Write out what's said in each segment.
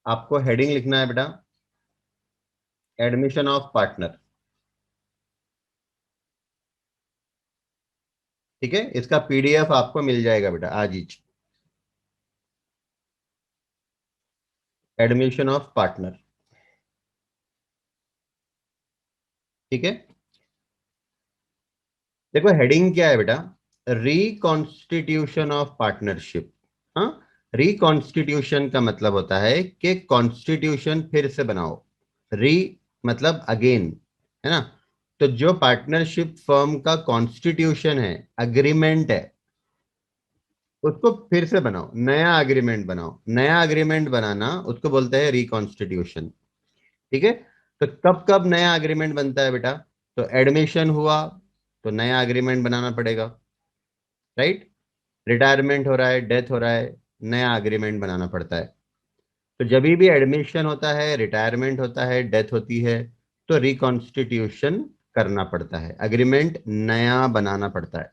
आपको हेडिंग लिखना है बेटा, एडमिशन ऑफ पार्टनर। ठीक है, इसका पीडीएफ आपको मिल जाएगा बेटा आज ही। Admission of partner. ठीक है, देखो हेडिंग क्या है बेटा, रिकॉन्स्टिट्यूशन ऑफ पार्टनरशिप। हाँ, रिकॉन्स्टिट्यूशन का मतलब होता है कि कॉन्स्टिट्यूशन फिर से बनाओ। री मतलब अगेन, है ना। तो जो पार्टनरशिप फर्म का कॉन्स्टिट्यूशन है, अग्रीमेंट है, उसको फिर से बनाओ, नया अग्रीमेंट बनाओ। नया अग्रीमेंट बनाना उसको बोलते हैं रिकॉन्स्टिट्यूशन। ठीक है, तो कब कब नया अग्रीमेंट बनता है बेटा, तो एडमिशन हुआ तो नया अग्रीमेंट बनाना पड़ेगा, राइट। रिटायरमेंट हो रहा है, डेथ हो रहा है, नया अग्रीमेंट बनाना पड़ता है। तो जब भी एडमिशन होता है, रिटायरमेंट होता है, डेथ होती है, तो रिकॉन्स्टिट्यूशन करना पड़ता है, अग्रीमेंट नया बनाना पड़ता है।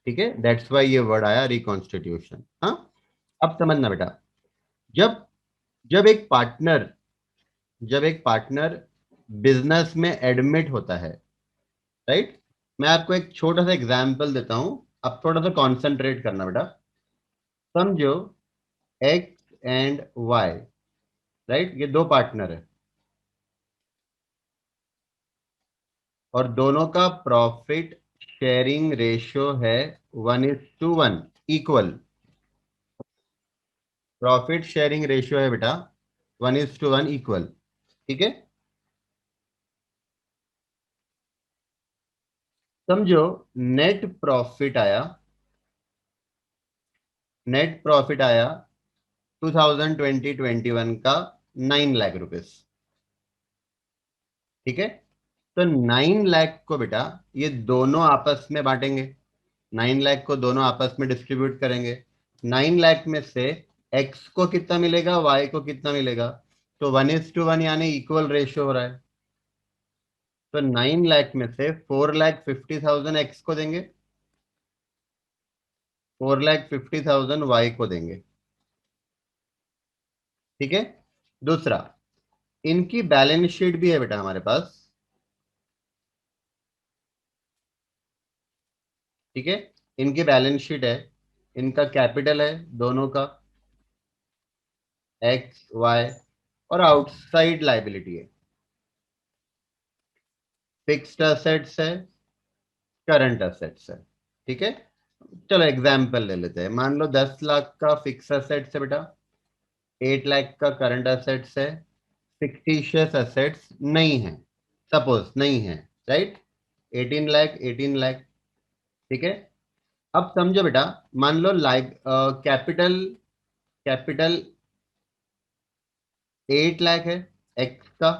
ठीक है, दैट्स वाई ये वर्ड आया रिकॉन्स्टिट्यूशन। हाँ, अब समझना बेटा, जब जब एक पार्टनर जब एक पार्टनर बिजनेस में एडमिट होता है, राइट। मैं आपको एक छोटा सा एग्जांपल देता हूं, अब थोड़ा सा कंसंट्रेट करना बेटा। समझो एक्स एंड वाई, राइट, ये दो पार्टनर है और दोनों का प्रॉफिट शेयरिंग रेशियो है 1:1, इक्वल। प्रॉफिट शेयरिंग रेशियो है बेटा 1:1, इक्वल। ठीक है, समझो नेट प्रॉफिट आया, नेट प्रॉफिट आया 2020-21 का 9 लाख रुपीस। ठीक है, तो 9 लाख को बेटा ये दोनों आपस में बांटेंगे, 9 लाख को दोनों आपस में डिस्ट्रीब्यूट करेंगे। 9 लाख में से एक्स को कितना मिलेगा, वाई को कितना मिलेगा, तो 1:1 यानी इक्वल रेशियो हो रहा है। तो 9 लाख में से 4,50,000 एक्स को देंगे, 4,50,000 वाई को देंगे। ठीक है, दूसरा, इनकी बैलेंस शीट भी है बेटा हमारे पास। ठीक है, इनकी बैलेंस शीट है, इनका कैपिटल है दोनों का, एक्स वाई, और आउटसाइड लाइबिलिटी है, फिक्स्ड असेट्स है, करंट असेट्स है। ठीक है, चलो एग्जाम्पल ले लेते हैं। मान लो 10 लाख का फिक्स असेट्स है बेटा, 8 लाख का करंट असेट्स है, फिक्टिशियस असेट्स नहीं है, सपोज नहीं है, राइट। 18 लाख, 18 लाख। ठीक है, अब समझो बेटा, मान लो लाइक कैपिटल कैपिटल 8 लाख है एक्स का,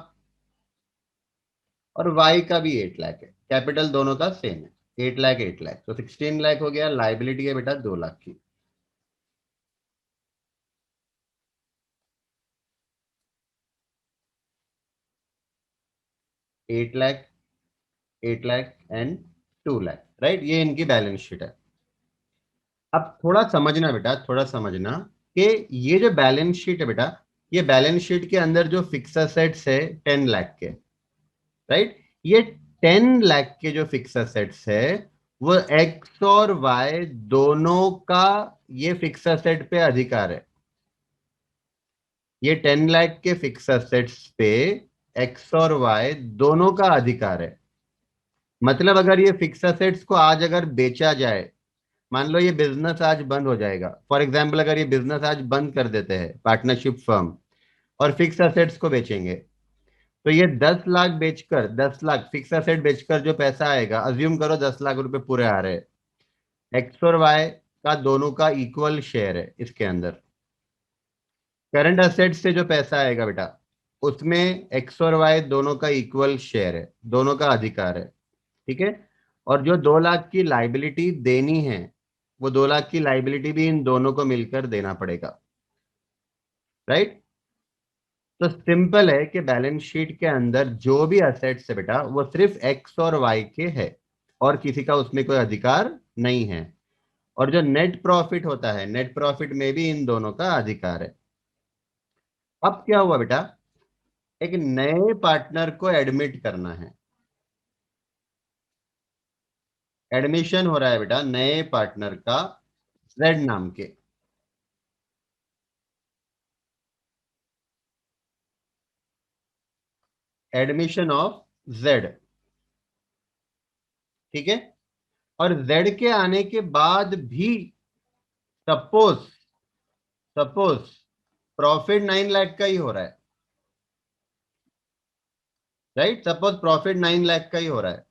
और वाई का भी 8 लाख है, कैपिटल दोनों का सेम है, 8 लाख 8 लाख, तो 16 लाख हो गया। लाइबिलिटी है बेटा 2 लाख की। 8 लाख, 8 लाख एंड 2 लाख, राइट, ये इनकी बैलेंस शीट है। अब थोड़ा समझना बेटा, थोड़ा समझना कि ये जो बैलेंस शीट है बेटा, ये बैलेंस शीट के अंदर जो फिक्स असेट्स है 10 लाख के, राइट, ये 10 लाख के जो फिक्स असेट्स है, वो एक्स और वाई दोनों का ये फिक्स असेट पे अधिकार है। ये 10 लाख के फिक्स असेट्स पे एक्स और वाई दोनों का अधिकार है। मतलब अगर ये फिक्स असेट्स को आज अगर बेचा जाए, मान लो ये बिजनेस आज बंद हो जाएगा, फॉर एग्जाम्पल अगर ये बिजनेस आज बंद कर देते हैं पार्टनरशिप फर्म, और फिक्स असेट्स को बेचेंगे, तो ये 10 लाख बेचकर, 10 लाख फिक्स असेट बेचकर जो पैसा आएगा, अज्यूम करो 10 लाख रुपए पूरे आ रहे हैं, एक्स और वाई का दोनों का इक्वल शेयर है इसके अंदर। करंट असेट से जो पैसा आएगा बेटा, उसमें एक्स और वाई दोनों का इक्वल शेयर है, दोनों का अधिकार है। ठीक है, और जो 2 लाख की लाइबिलिटी देनी है, वो 2 लाख की लाइबिलिटी भी इन दोनों को मिलकर देना पड़ेगा, राइट। तो सिंपल है कि बैलेंस शीट के अंदर जो भी असेट्स है बेटा, वो सिर्फ एक्स और वाई के है, और किसी का उसमें कोई अधिकार नहीं है। और जो नेट प्रॉफिट होता है, नेट प्रॉफिट में भी इन दोनों का अधिकार है। अब क्या हुआ बेटा, एक नए पार्टनर को एडमिट करना है। एडमिशन हो रहा है बेटा नए पार्टनर का जेड नाम के। एडमिशन ऑफ जेड, ठीक है। और जेड के आने के बाद भी सपोज सपोज प्रॉफिट 9 लाख का ही हो रहा है, राइट। सपोज प्रॉफिट 9 लाख का ही हो रहा है,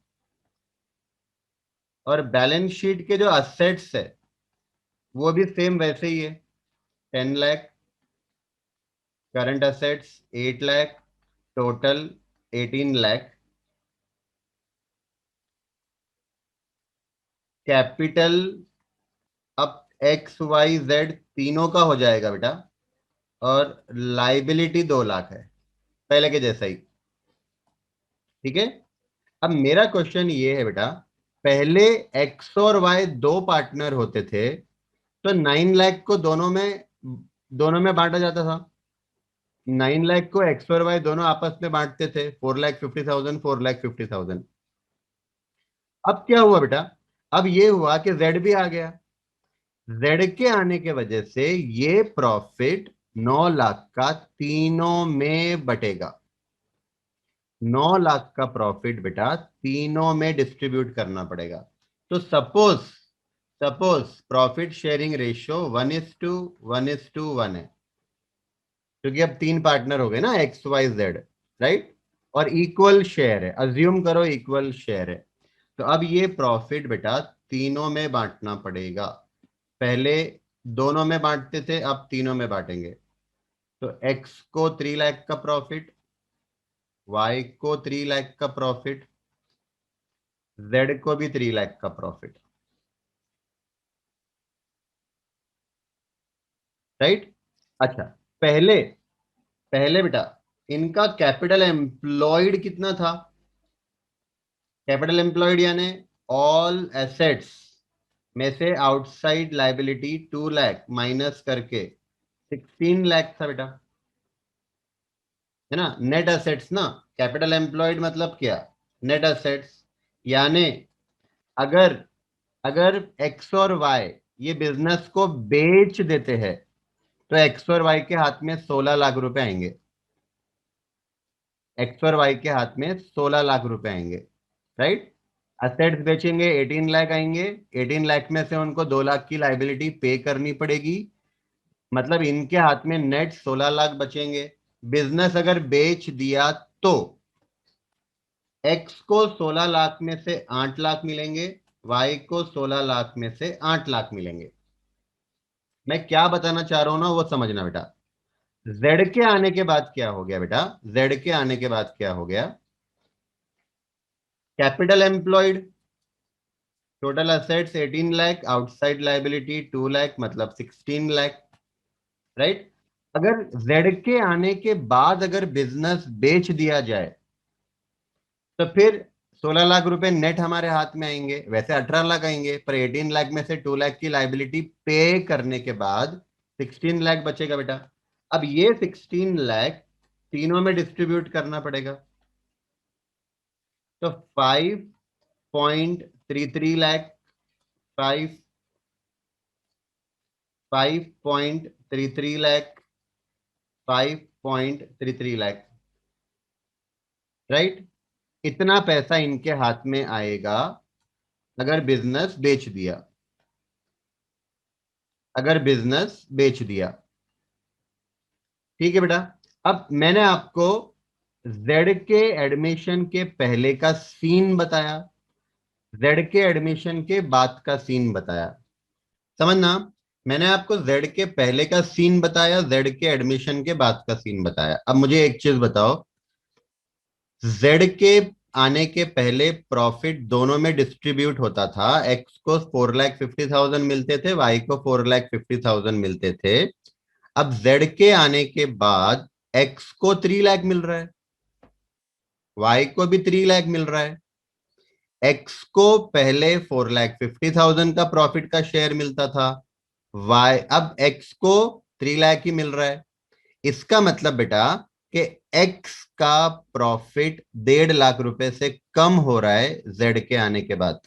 और बैलेंस शीट के जो असेट्स है वो भी सेम वैसे ही है, 10 lakh. Current assets 8 lakh, total 18 lakh. Capital अब एक्स वाई जेड तीनों का हो जाएगा बेटा, और लाइबिलिटी 2 लाख है, पहले के जैसा ही, ठीक है। अब मेरा क्वेश्चन ये है बेटा, पहले एक्स और वाई दो पार्टनर होते थे, तो 9 लाख को दोनों में बांटा जाता था। 9 लाख को एक्स और वाई दोनों आपस में बांटते थे, 4,50,000 4,50,000। अब क्या हुआ बेटा, अब ये हुआ कि जेड भी आ गया। जेड के आने के वजह से ये प्रॉफिट 9 लाख का तीनों में बटेगा। 9 लाख का प्रॉफिट बेटा तीनों में डिस्ट्रीब्यूट करना पड़ेगा। तो suppose suppose profit sharing ratio 1:1:1 है, क्योंकि अब तीन पार्टनर हो गए ना, एक्स वाई जेड, राइट। और इक्वल शेयर है, अज्यूम करो इक्वल शेयर है। तो अब ये प्रॉफिट बेटा तीनों में बांटना पड़ेगा। पहले दोनों में बांटते थे, अब तीनों में बांटेंगे। तो एक्स को 3 लाख का प्रॉफिट, वाई को 3 लाख का प्रॉफिट, जेड को भी 3 लाख का प्रॉफिट, राइट। अच्छा, पहले पहले बेटा इनका कैपिटल एम्प्लॉयड कितना था? कैपिटल एम्प्लॉयड यानी ऑल एसेट्स में से आउटसाइड लाइबिलिटी 2 लाख माइनस करके 16 लाख था बेटा, है ना। नेट एसेट्स ना, कैपिटल एम्प्लॉयड मतलब क्या, नेट एसेट्स। यानी अगर अगर एक्स और वाई ये बिजनेस को बेच देते हैं, तो एक्स और वाई के हाथ में 16 लाख रुपए आएंगे। एक्स और वाई के हाथ में 16 लाख रुपए आएंगे, राइट। असेट्स बेचेंगे 18 लाख आएंगे। 18 लाख में से उनको 2 लाख की लाइबिलिटी पे करनी पड़ेगी, मतलब इनके हाथ में नेट 16 लाख बचेंगे। बिजनेस अगर बेच दिया तो एक्स को 16 लाख में से 8 लाख मिलेंगे, वाई को 16 लाख में से 8 लाख मिलेंगे। मैं क्या बताना चाह रहा हूं ना वो समझना बेटा। जेड के आने के बाद क्या हो गया बेटा, जेड के आने के बाद क्या हो गया, capital employed total assets 18 lakh, outside liability 2 lakh, मतलब 16 लाख, राइट। अगर जेड के आने के बाद अगर बिजनेस बेच दिया जाए, तो फिर 16 लाख रुपए नेट हमारे हाथ में आएंगे, वैसे 18 लाख आएंगे, पर 18 लाख में से 2 लाख की लाइबिलिटी पे करने के बाद 16 लाख बचेगा बेटा। अब ये 16 लाख तीनों में डिस्ट्रीब्यूट करना पड़ेगा। तो 5.33 लाख, 5.33 लाख, 5.33 लाख, राइट। इतना पैसा इनके हाथ में आएगा अगर बिजनेस बेच दिया, अगर बिजनेस बेच दिया, ठीक है बेटा। अब मैंने आपको जेड के एडमिशन के पहले का सीन बताया, जेड के एडमिशन के बाद का सीन बताया, समझना। मैंने आपको जेड के पहले का सीन बताया, जेड के एडमिशन के बाद का सीन बताया। अब मुझे एक चीज बताओ, जेड के आने के पहले प्रॉफिट दोनों में डिस्ट्रीब्यूट होता था। एक्स को 4,50,000 मिलते थे, वाई को 4,50,000 मिलते थे। अब जेड के आने के बाद एक्स को 3 लाख मिल रहा है, वाई को भी 3 लाख मिल रहा है। एक्स को पहले 4,50,000 का प्रॉफिट का शेयर मिलता था, वाई अब एक्स को 3 लाख ही मिल रहा है। इसका मतलब बेटा कि एक्स का प्रॉफिट 1.5 लाख रुपए से कम हो रहा है जेड के आने के बाद,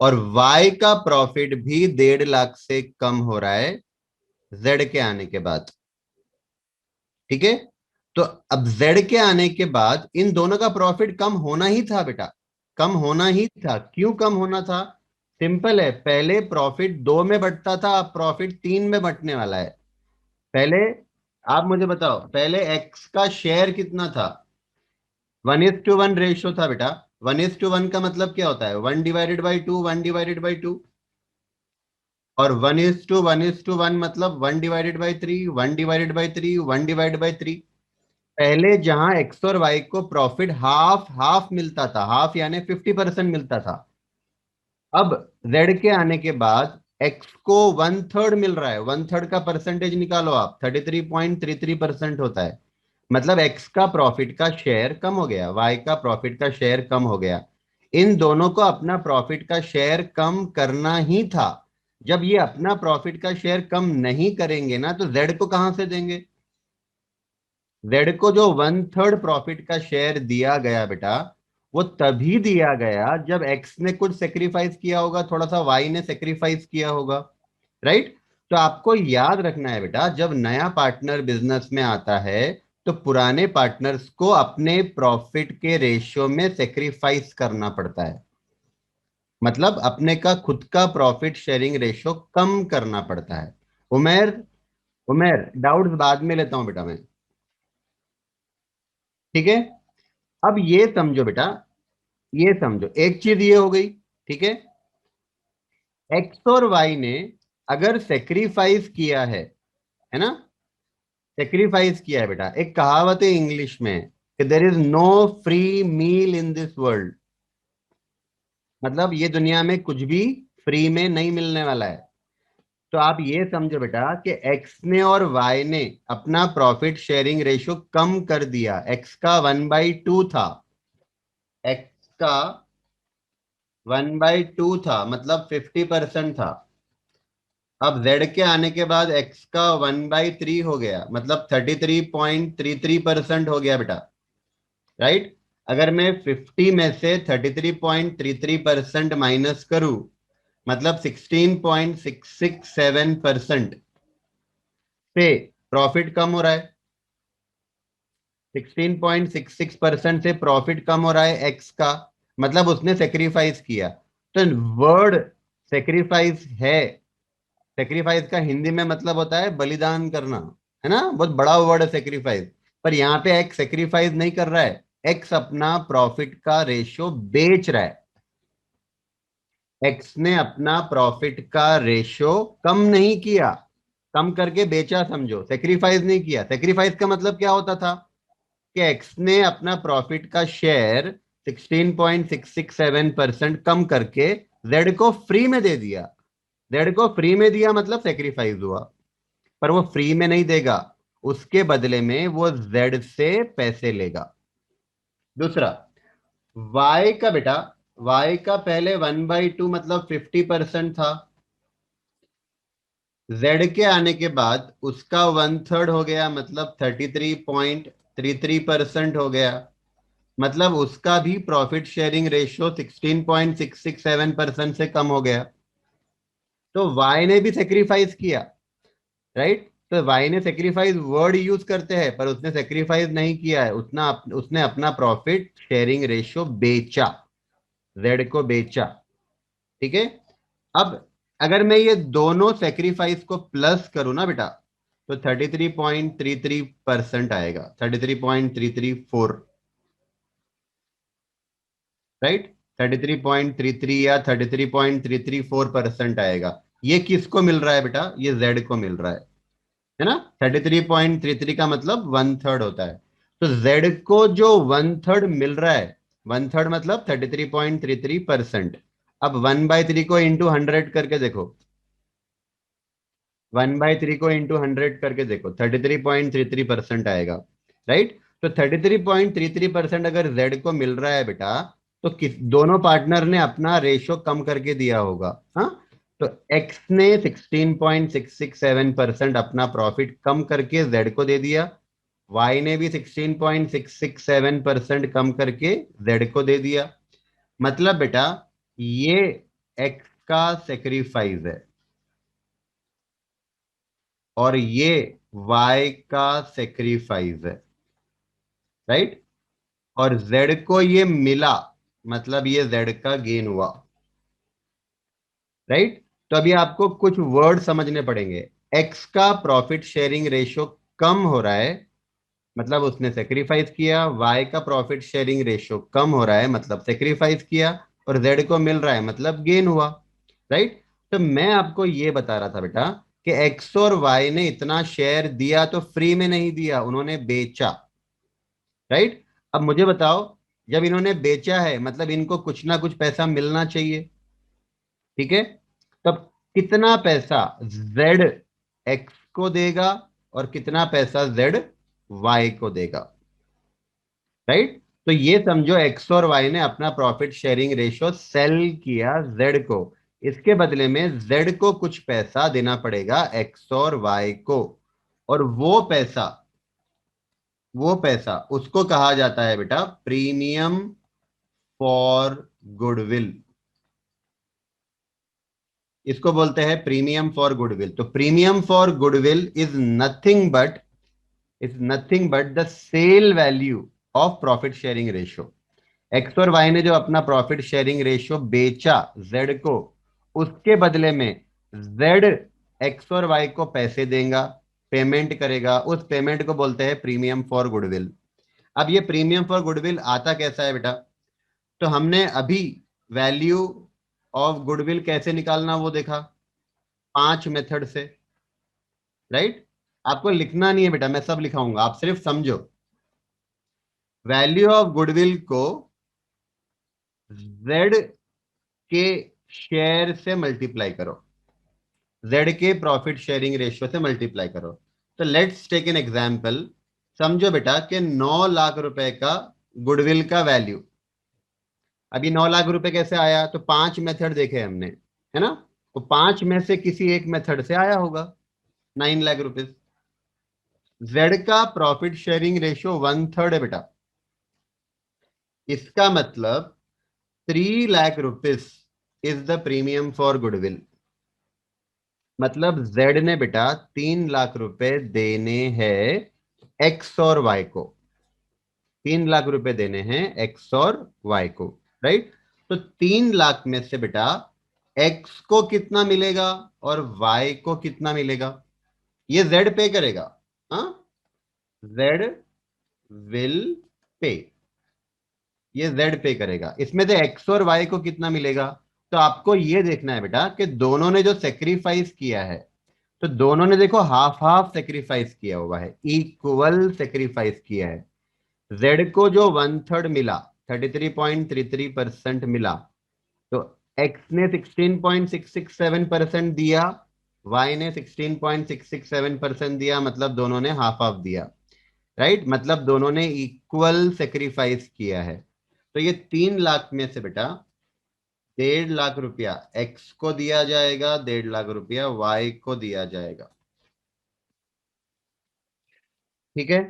और वाई का प्रॉफिट भी 1.5 लाख से कम हो रहा है जेड के आने के बाद। ठीक है, तो अब जेड के आने के बाद इन दोनों का प्रॉफिट कम होना ही था बेटा, कम होना ही था। क्यों कम होना था? सिंपल है, पहले प्रॉफिट 2 में बंटता था, अब प्रॉफिट 3 में बंटने वाला है। पहले आप मुझे बताओ, पहले एक्स का शेयर कितना था? 1:1 रेशियो था बेटा। 1:1 का मतलब क्या होता है? 1/2, 1/2। और 1:1 मतलब 1/3, 1/3, 1/3। पहले जहां एक्स और वाई को प्रॉफिट हाफ हाफ मिलता था, हाफ यानी 50% मिलता था, अब जेड के आने के बाद एक्स को 1/3 मिल रहा है। 1/3 का परसेंटेज निकालो आप, 33.33% होता है। मतलब एक्स का प्रॉफिट का शेयर कम हो गया, वाई का प्रॉफिट का शेयर कम हो गया। इन दोनों को अपना प्रॉफिट का शेयर कम करना ही था। जब ये अपना प्रॉफिट का शेयर कम नहीं करेंगे ना, तो जेड को कहां से देंगे? जेड को जो 1/3 प्रॉफिट का शेयर दिया गया बेटा, वो तभी दिया गया जब एक्स ने कुछ सेक्रीफाइस किया होगा, थोड़ा सा वाई ने सेक्रीफाइस किया होगा। राइट? तो आपको याद रखना है बेटा, जब नया पार्टनर बिजनेस में आता है तो पुराने पार्टनर्स को अपने प्रॉफिट के रेशियो में सेक्रीफाइस करना पड़ता है। मतलब अपने का खुद का प्रॉफिट शेयरिंग रेशियो कम करना पड़ता है। उमेर, उमेर डाउट्स बाद में लेता हूं बेटा मैं। ठीक है, अब ये समझो बेटा, ये समझो एक चीज ये हो गई। ठीक है, एक्स और वाई ने अगर सेक्रीफाइस किया है ना, सेक्रीफाइस किया है बेटा। एक कहावत है इंग्लिश में कि there is no free meal in this world. मतलब ये दुनिया में कुछ भी फ्री में नहीं मिलने वाला है। तो आप ये समझो बेटा कि एक्स ने और वाई ने अपना प्रॉफिट शेयरिंग रेशियो कम कर दिया। एक्स का 1/2 था, एक्स का 1/2 था, मतलब 50% था। अब जेड के आने के बाद एक्स का 1/3 हो गया, मतलब 33.33% हो गया बेटा। राइट? अगर मैं 50 में से 33.33% माइनस करूं, मतलब 16.667% से प्रॉफिट कम हो रहा है। 16.66% से प्रॉफिट कम हो रहा है एक्स का, मतलब उसने सेक्रीफाइस किया। तो वर्ड सेक्रीफाइस है, सेक्रीफाइस का हिंदी में मतलब होता है बलिदान करना, है ना? बहुत बड़ा वर्ड है सेक्रीफाइस। पर यहाँ पे एक्स सेक्रीफाइस नहीं कर रहा है, एक्स अपना प्रॉफिट का रेशियो बेच रहा है। एक्स ने अपना प्रॉफिट का रेशियो कम नहीं किया, कम करके बेचा समझो, सेक्रीफाइस नहीं किया। सेक्रीफाइस का मतलब क्या होता था कि एक्स ने अपना प्रॉफिट का शेयर 16.667% कम करके जेड को फ्री में दे दिया। जेड को फ्री में दिया मतलब सेक्रीफाइस हुआ। पर वो फ्री में नहीं देगा, उसके बदले में वो जेड से पैसे लेगा। दूसरा, वाई का बेटा, वाई का पहले 1/2 मतलब 50% था। जेड के आने के बाद उसका 1/3 हो गया, मतलब 33.33% हो गया। मतलब उसका भी प्रॉफिट शेयरिंग रेशियो 16.667% से कम हो गया। तो वाई ने भी सेक्रीफाइस किया। राइट? तो वाई ने सेक्रीफाइस वर्ड यूज करते हैं, पर उसने सेक्रीफाइस नहीं किया है, उसने अपना प्रॉफिट शेयरिंग रेशियो बेचा, जेड को बेचा। ठीक है, अब अगर मैं ये दोनों सेक्रीफाइस को प्लस करूं ना बेटा, तो 33.33% आएगा, 33.334। राइट? 33.33 या 33.334% आएगा। ये किसको मिल रहा है बेटा? ये जेड को मिल रहा है ना? 33.33 का मतलब 1/3 होता है। तो जेड को जो 1/3 मिल रहा है, 1/3 मतलब 33.33%। अब 1/3 को इंटू 100 करके देखो, 1/3 को इंटू 100 करके देखो, 33.33% आएगा। राइट? तो 33.33% अगर जेड को मिल रहा है बेटा, तो किस दोनों पार्टनर ने अपना रेशियो कम करके दिया होगा। हाँ, तो एक्स ने 16.667% अपना प्रॉफिट कम करके जेड को दे दिया, वाई ने भी 16.667% कम करके जेड को दे दिया। मतलब बेटा ये एक्स का सेक्रीफाइस है और ये वाई का सेक्रीफाइस है, राइट। और जेड को ये मिला, मतलब ये जेड का गेन हुआ, राइट। तो अभी आपको कुछ वर्ड समझने पड़ेंगे। एक्स का प्रॉफिट शेयरिंग रेशियो कम हो रहा है, मतलब उसने सेक्रीफाइस किया। वाई का प्रॉफिट शेयरिंग रेशियो कम हो रहा है, मतलब सेक्रीफाइस किया। और जेड को मिल रहा है, मतलब गेन हुआ, राइट। तो मैं आपको ये बता रहा था बेटा कि एक्स और वाई ने इतना शेयर दिया तो फ्री में नहीं दिया, उन्होंने बेचा, राइट। अब मुझे बताओ, जब इन्होंने बेचा है मतलब इनको कुछ ना कुछ पैसा मिलना चाहिए, ठीक है। तब कितना पैसा जेड एक्स को देगा और कितना पैसा जेड वाई को देगा, राइट। तो ये समझो एक्स और वाई ने अपना प्रॉफिट शेयरिंग रेशियो सेल किया जेड को, इसके बदले में जेड को कुछ पैसा देना पड़ेगा एक्स और वाई को। और वो पैसा उसको कहा जाता है बेटा प्रीमियम फॉर गुडविल। इसको बोलते हैं प्रीमियम फॉर गुडविल। तो premium for goodwill is nothing but the sale value of profit sharing ratio. X और वाई ने जो अपना प्रॉफिट शेयरिंग रेशियो बेचा जेड को, उसके बदले में जेड एक्स और वाई को पैसे देगा, पेमेंट करेगा। उस पेमेंट को बोलते हैं प्रीमियम फॉर गुडविल। अब ये प्रीमियम फॉर गुडविल आता कैसा है बेटा? तो हमने अभी वैल्यू ऑफ गुडविल कैसे निकालना वो देखा, 5 मेथड से, राइट। आपको लिखना नहीं है बेटा, मैं सब लिखाऊंगा, आप सिर्फ समझो। वैल्यू ऑफ गुडविल को जेड के शेयर से मल्टीप्लाई करो, जेड के प्रॉफिट शेयरिंग रेशियो से मल्टीप्लाई करो। तो लेट्स टेक एन एग्जांपल। समझो बेटा कि 9 लाख रुपए का गुडविल का वैल्यू। अभी 9 लाख रुपए कैसे आया? तो 5 मेथड देखे हमने, है ना। तो 5 में से किसी एक मेथड से आया होगा 9 लाख रुपीज। जेड का प्रॉफिट शेयरिंग रेशियो 1/3 है बेटा, इसका मतलब 3 lakh rupees is the premium for goodwill. मतलब जेड ने बेटा 3 लाख रुपए देने हैं एक्स और वाई को, 3 लाख रुपए देने हैं एक्स और वाई को, राइट। तो 3 लाख में से बेटा एक्स को कितना मिलेगा और वाई को कितना मिलेगा, ये जेड पे करेगा। हाँ, जेड विल पे, ये जेड पे करेगा। इसमें से एक्स और वाई को कितना मिलेगा? तो आपको ये देखना है बेटा कि दोनों ने जो सेक्रीफाइस किया है, तो दोनों ने देखो हाफ हाफ सेक्रीफाइस किया हुआ है, इक्वल सेक्रीफाइस किया है। जेड को जो 1/3 मिला, 33.33% मिला, तो एक्स ने 16.667% दिया, वाई ने 16.667% दिया, मतलब दोनों ने हाफ हाफ दिया, राइट। मतलब दोनों ने इक्वल सेक्रीफाइस किया है। तो ये 3 लाख में से बेटा 1.5 लाख रुपया एक्स को दिया जाएगा, 1.5 लाख रुपया वाई को दिया जाएगा, ठीक है।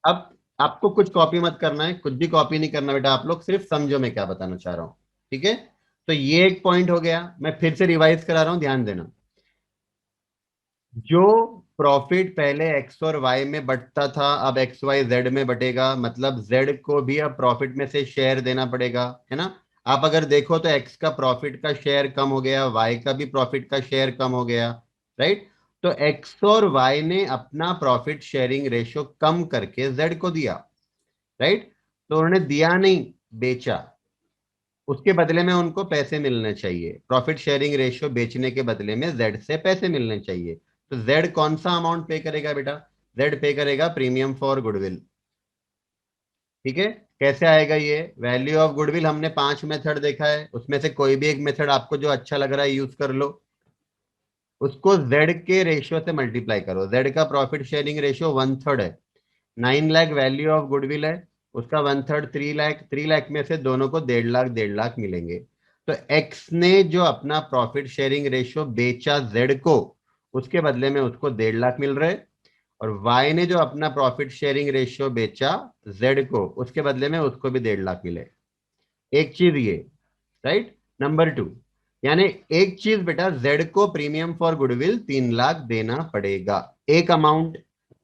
अब आपको कुछ कॉपी मत करना है, कुछ भी कॉपी नहीं करना बेटा, आप लोग सिर्फ समझो मैं क्या बताना चाह रहा हूं, ठीक है। तो ये एक पॉइंट हो गया, मैं फिर से रिवाइज करा रहा हूं, ध्यान देना। जो प्रॉफिट पहले एक्स और वाई में बंटता था, अब एक्स वाई जेड में बटेगा, मतलब जेड को भी अब प्रॉफिट में से शेयर देना पड़ेगा, है ना। आप अगर देखो तो एक्स का प्रॉफिट का शेयर कम हो गया, वाई का भी प्रॉफिट का शेयर कम हो गया, राइट। तो एक्स और वाई ने अपना प्रॉफिट शेयरिंग रेशियो कम करके जेड को दिया, राइट। तो उन्होंने दिया नहीं, बेचा, उसके बदले में उनको पैसे मिलने चाहिए। प्रॉफिट शेयरिंग रेशियो बेचने के बदले में जेड से पैसे मिलने चाहिए। तो जेड कौन सा अमाउंट पे करेगा बेटा? जेड पे करेगा प्रीमियम फॉर गुडविल, ठीक है। कैसे आएगा ये वैल्यू ऑफ गुडविल? हमने 5 मेथड देखा है, उसमें से कोई भी एक मेथड आपको जो अच्छा लग रहा है यूज कर लो। उसको जेड के रेशियो से मल्टीप्लाई करो। जेड का प्रॉफिट शेयरिंग रेशियो 1/3 है, 9 लाख वैल्यू ऑफ गुडविल है, उसका 1/3 3 लाख, 3 लाख में से दोनों को 1.5 लाख 1.5 लाख मिलेंगे। तो एक्स ने जो अपना प्रॉफिट शेयरिंग रेशियो बेचा जेड को, उसके बदले में उसको 1.5 लाख मिल रहे, और वाई ने जो अपना प्रॉफिट शेयरिंग रेशियो बेचा जेड को, उसके बदले में उसको भी 1.5 लाख मिले। एक चीज ये, राइट। नंबर 2, यानी एक चीज बेटा, जेड को प्रीमियम फॉर गुडविल 3 लाख देना पड़ेगा। एक अमाउंट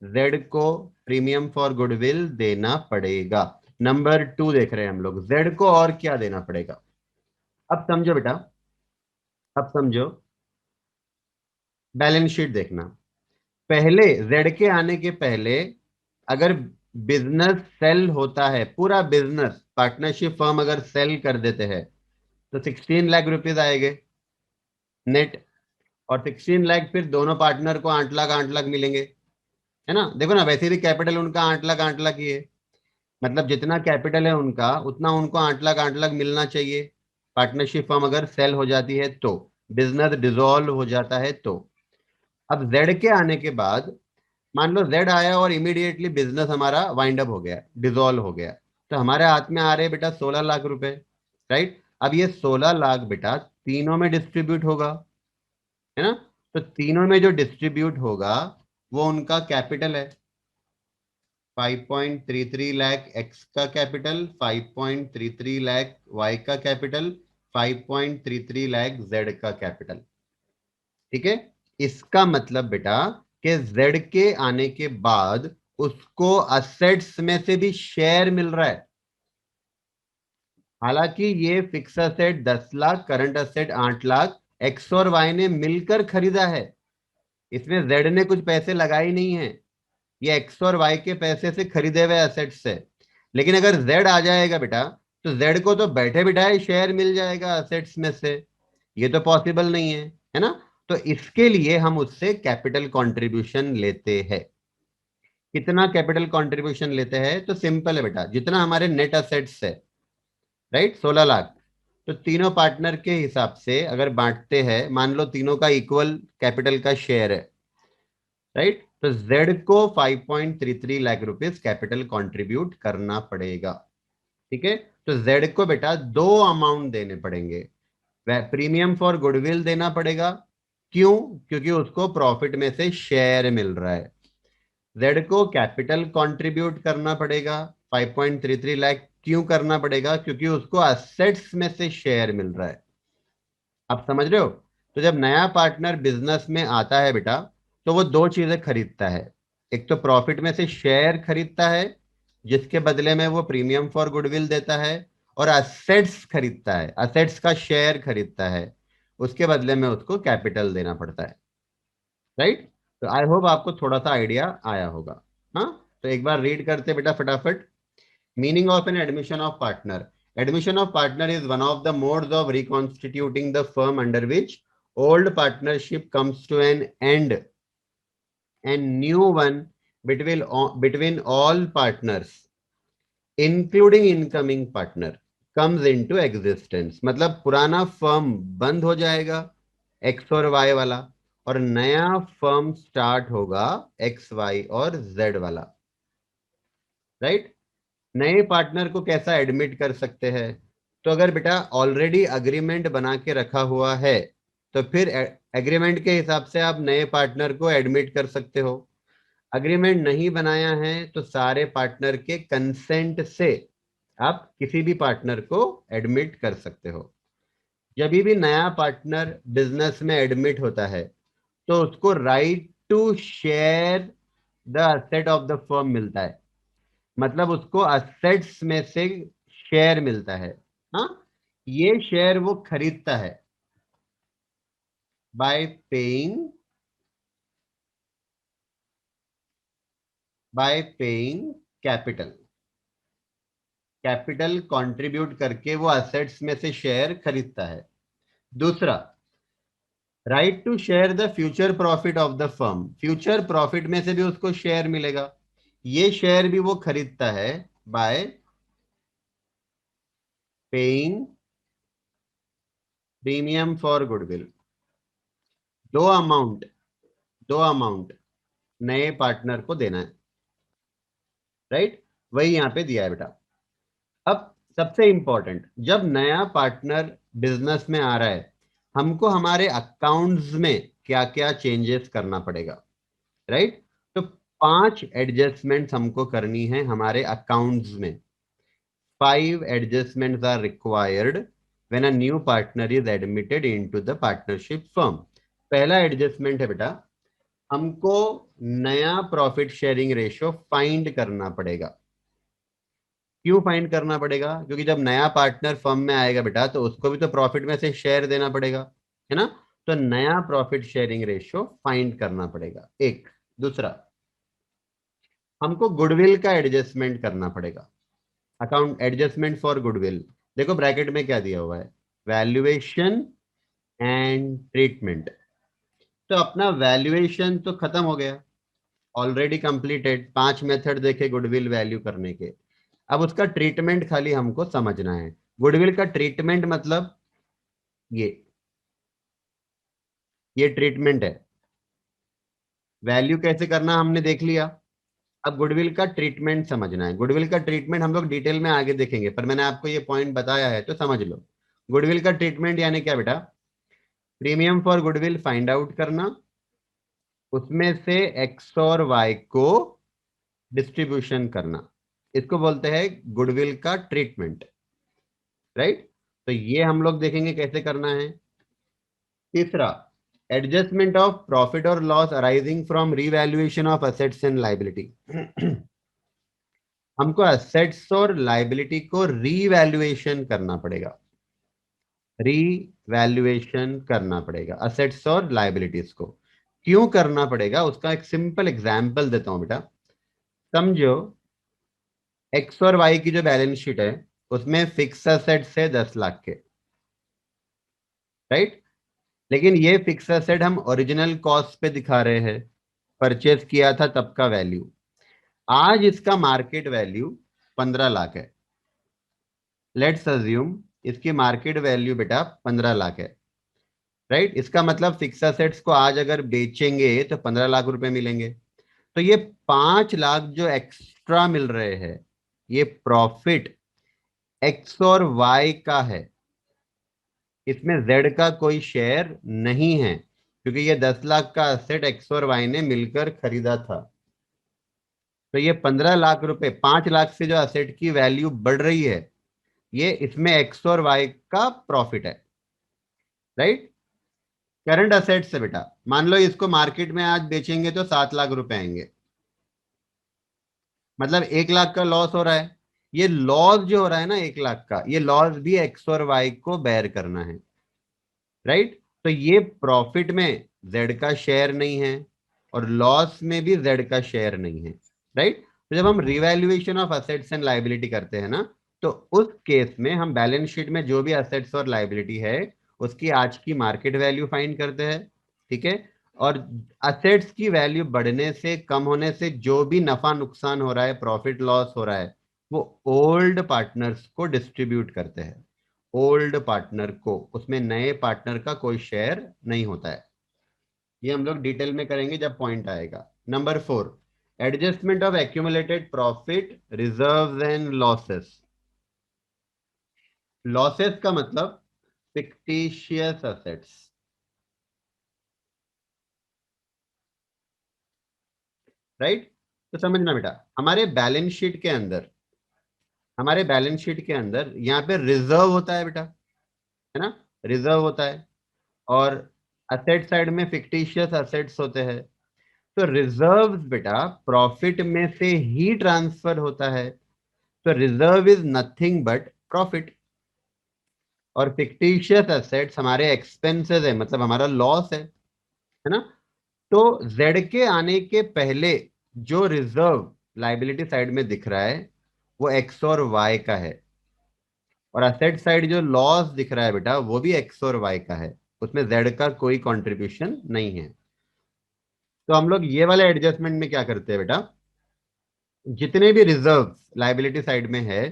जेड को प्रीमियम फॉर गुडविल देना पड़ेगा। नंबर 2 देख रहे हैं हम लोग, जेड को और क्या देना पड़ेगा। अब समझो बेटा, अब समझो, बैलेंस शीट देखना। पहले जेड के आने के पहले अगर बिजनेस सेल होता है, पूरा बिजनेस पार्टनरशिप फर्म अगर सेल कर देते हैं, तो 16 लाख रुपीज आएंगे नेट। और 16 लाख फिर दोनों पार्टनर को 8 लाख मिलेंगे, है ना। देखो ना, वैसे भी कैपिटल उनका 8 लाख ही है। मतलब जितना कैपिटल है उनका, उतना उनको 8 लाख मिलना चाहिए। पार्टनरशिप फर्म अगर सेल हो जाती है तो, बिजनेस डिसॉल्व हो जाता है तो। अब जेड के आने के बाद, मान लो जेड आया और इमीडिएटली बिजनेस हमारा वाइंड अप हो गया, डिसॉल्व हो गया, तो हमारे हाथ में आ रहे बेटा 16 लाख रुपए, राइट। अब ये 16 लाख बेटा तीनों में डिस्ट्रीब्यूट होगा, है ना। तो तीनों में जो डिस्ट्रीब्यूट होगा वो उनका कैपिटल है। 5.33 लाख एक्स का कैपिटल, 5.33 लाख वाई का कैपिटल, 5.33 लाख जेड का कैपिटल। ठीक है। इसका मतलब बेटा कि जेड के आने के बाद उसको असेट्स में से भी शेयर मिल रहा है। हालांकि ये fix asset 10 lakh, current asset 8 lakh x और वाई ने मिलकर खरीदा है। इसमें जेड ने कुछ पैसे लगाए नहीं है, ये एक्स और वाई के पैसे से खरीदे हुए एसेट्स से। लेकिन अगर जेड आ जाएगा बेटा, तो जेड को तो बैठे बिठाए शेयर मिल जाएगा असेट्स में से। ये तो पॉसिबल नहीं है ना। तो इसके लिए हम उससे कैपिटल कंट्रीब्यूशन लेते हैं। कितना कैपिटल कंट्रीब्यूशन लेते हैं, तो सिंपल है बेटा, जितना हमारे नेट असेट्स है, राइट, 16 लाख, तो तीनों पार्टनर के हिसाब से अगर बांटते हैं, मान लो तीनों का इक्वल कैपिटल का शेयर है, राइट, तो जेड को 5.33 लाख रुपीज कैपिटल कंट्रीब्यूट करना पड़ेगा। ठीक है। तो जेड को बेटा दो अमाउंट देने पड़ेंगे। प्रीमियम फॉर गुडविल देना पड़ेगा। क्यों? क्योंकि उसको प्रॉफिट में से शेयर मिल रहा है। जेड को कैपिटल कंट्रीब्यूट करना पड़ेगा 5.33 लाख। क्यों करना पड़ेगा? क्योंकि उसको असेट्स में से शेयर मिल रहा है। आप समझ रहे हो? तो जब नया पार्टनर बिजनेस में आता है बेटा, तो वो दो चीजें खरीदता है। एक तो प्रॉफिट में से शेयर खरीदता है, जिसके बदले में वो प्रीमियम फॉर गुडविल देता है, और असेट्स खरीदता है, असेट्स का शेयर खरीदता है, उसके बदले में उसको कैपिटल देना पड़ता है, राइट। तो आई होप आपको थोड़ा सा आइडिया आया होगा। हाँ, तो एक बार रीड करते बेटा फटाफट। Meaning of an admission of partner. Admission of partner is one of the modes of reconstituting the firm under which old partnership comes to an end and new one between all partners, including incoming partner, comes into existence. मतलब पुराना firm बंद हो जाएगा, x और Y वाला, और नया firm start होगा, एक्स वाई और जेड वाला, राइट। नए पार्टनर को कैसा एडमिट कर सकते हैं? तो अगर बेटा ऑलरेडी अग्रीमेंट बना के रखा हुआ है, तो फिर एग्रीमेंट के हिसाब से आप नए पार्टनर को एडमिट कर सकते हो। अग्रीमेंट नहीं बनाया है तो सारे पार्टनर के कंसेंट से आप किसी भी पार्टनर को एडमिट कर सकते हो। जब भी नया पार्टनर बिजनेस में एडमिट होता है, तो उसको right to share the asset of the firm मिलता है। मतलब उसको असेट्स में से शेयर मिलता है। हाँ, ये शेयर वो खरीदता है by paying, capital. Capital contribute करके वो असेट्स में से शेयर खरीदता है। दूसरा, right to share the future profit of the firm. Future profit में से भी उसको शेयर मिलेगा। ये शेयर भी वो खरीदता है by paying premium for goodwill. दो अमाउंट, दो अमाउंट नए पार्टनर को देना है, राइट। वही यहां पे दिया है बेटा। अब सबसे इंपॉर्टेंट, जब नया पार्टनर बिजनेस में आ रहा है, हमको हमारे अकाउंट्स में क्या क्या चेंजेस करना पड़ेगा, राइट? तो 5 एडजस्टमेंट्स हमको करनी है हमारे अकाउंट्स में। 5 adjustments are required when a new partner is admitted into the partnership firm। पहला एडजस्टमेंट है बेटा, हमको नया प्रॉफिट शेयरिंग रेशियो फाइंड करना पड़ेगा। क्यों फाइंड करना पड़ेगा? क्योंकि जब नया पार्टनर फर्म में आएगा बेटा, तो उसको भी तो प्रॉफिट में से शेयर देना पड़ेगा, है ना? तो नया प्रॉफिट शेयरिंग रेशियो फाइंड करना पड़ेगा, एक। दूसरा, हमको गुडविल का एडजस्टमेंट करना पड़ेगा। अकाउंट एडजस्टमेंट फॉर गुडविल, देखो ब्रैकेट में क्या दिया हुआ है, वैल्यूएशन एंड ट्रीटमेंट। तो अपना वैल्यूएशन तो खत्म हो गया, ऑलरेडी कंप्लीटेड, 5 मेथड देखे गुडविल वैल्यू करने के। अब उसका ट्रीटमेंट खाली हमको समझना है। गुडविल का ट्रीटमेंट मतलब ये ये ट्रीटमेंट है। वैल्यू कैसे करना हमने देख लिया, अब गुडविल का ट्रीटमेंट समझना है। गुडविल का ट्रीटमेंट हम लोग डिटेल में आगे देखेंगे, पर मैंने आपको ये पॉइंट बताया है तो समझ लो। गुडविल का ट्रीटमेंट यानी क्या बेटा, premium for goodwill find out करना, उसमें से एक्स और वाई को डिस्ट्रीब्यूशन करना, इसको बोलते हैं गुडविल का ट्रीटमेंट, राइट? तो ये हम लोग देखेंगे कैसे करना है। तीसरा, एडजस्टमेंट ऑफ प्रॉफिट और loss arising from revaluation of assets and liability. हमको असेट्स और लाइबिलिटी को रीवैल्यूएशन करना पड़ेगा, रीवैल्यूएशन करना पड़ेगा असेट्स और लाइबिलिटीज को। क्यों करना पड़ेगा, उसका एक सिंपल एग्जांपल देता हूं बेटा। समझो एक्स और वाई की जो बैलेंस शीट है, उसमें फिक्स असेट्स है 10 लाख के, राइट? लेकिन ये फिक्स असेट हम ओरिजिनल कॉस्ट पे दिखा रहे हैं, परचेज किया था तब का वैल्यू। आज इसका मार्केट वैल्यू 15 लाख है। लेट्स अज्यूम इसकी मार्केट वैल्यू बेटा 15 लाख है, राइट? इसका मतलब फिक्स असेट्स को आज अगर बेचेंगे तो 15 लाख रुपए मिलेंगे। तो ये 5 लाख जो एक्स्ट्रा मिल रहे हैं, ये प्रॉफिट एक्स और वाई का है, इसमें जेड का कोई शेयर नहीं है, क्योंकि ये 10 लाख का असेट एक्स और वाई ने मिलकर खरीदा था। तो ये 15 लाख रुपए, 5 लाख से जो असेट की वैल्यू बढ़ रही है, ये इसमें एक्स और वाई का प्रॉफिट है, राइट? करंट असेट्स से बेटा, मान लो इसको मार्केट में आज बेचेंगे तो 7 लाख रुपए आएंगे, मतलब 1 लाख का लॉस हो रहा है। ये लॉस जो हो रहा है ना 1 लाख का, ये लॉस भी एक्स और वाई को बेयर करना है, राइट? तो ये प्रॉफिट में जेड का शेयर नहीं है और लॉस में भी जेड का शेयर नहीं है, राइट? तो जब हम revaluation of assets and liability करते हैं ना, तो उस केस में हम बैलेंस शीट में जो भी असेट्स और लायबिलिटी है, उसकी आज की मार्केट वैल्यू फाइंड करते हैं, ठीक है? और असेट्स की वैल्यू बढ़ने से कम होने से जो भी नफा नुकसान हो रहा है, प्रॉफिट लॉस हो रहा है, वो ओल्ड पार्टनर्स को डिस्ट्रीब्यूट करते हैं। ओल्ड पार्टनर को, उसमें नए पार्टनर का कोई शेयर नहीं होता है। ये हम लोग डिटेल में करेंगे जब पॉइंट आएगा। Number 4, adjustment of accumulated profit reserves and losses. Losses का मतलब फिक्टिशियस असेट्स, राइट? तो समझना बेटा, हमारे बैलेंस शीट के अंदर यहाँ पे रिजर्व होता है बेटा, है ना? रिजर्व होता है, और असेट साइड में फिक्टिशियस असेट्स होते हैं। तो रिजर्व बेटा प्रॉफिट में से ही ट्रांसफर होता है, तो reserve is nothing but profit. और फिक्टिशियस एसेट्स हमारे एक्सपेंसेस है, मतलब हमारा लॉस है ना? तो जेड के आने के पहले जो रिजर्व लाइबिलिटी साइड में दिख रहा है, वो एक्स और वाई का है, और असेट साइड जो लॉस दिख रहा है बेटा, वो भी एक्स और वाई का है, उसमें जेड का कोई कंट्रीब्यूशन नहीं है। तो हम लोग ये वाले एडजस्टमेंट में क्या करते हैं बेटा, जितने भी रिजर्व लाइबिलिटी साइड में है,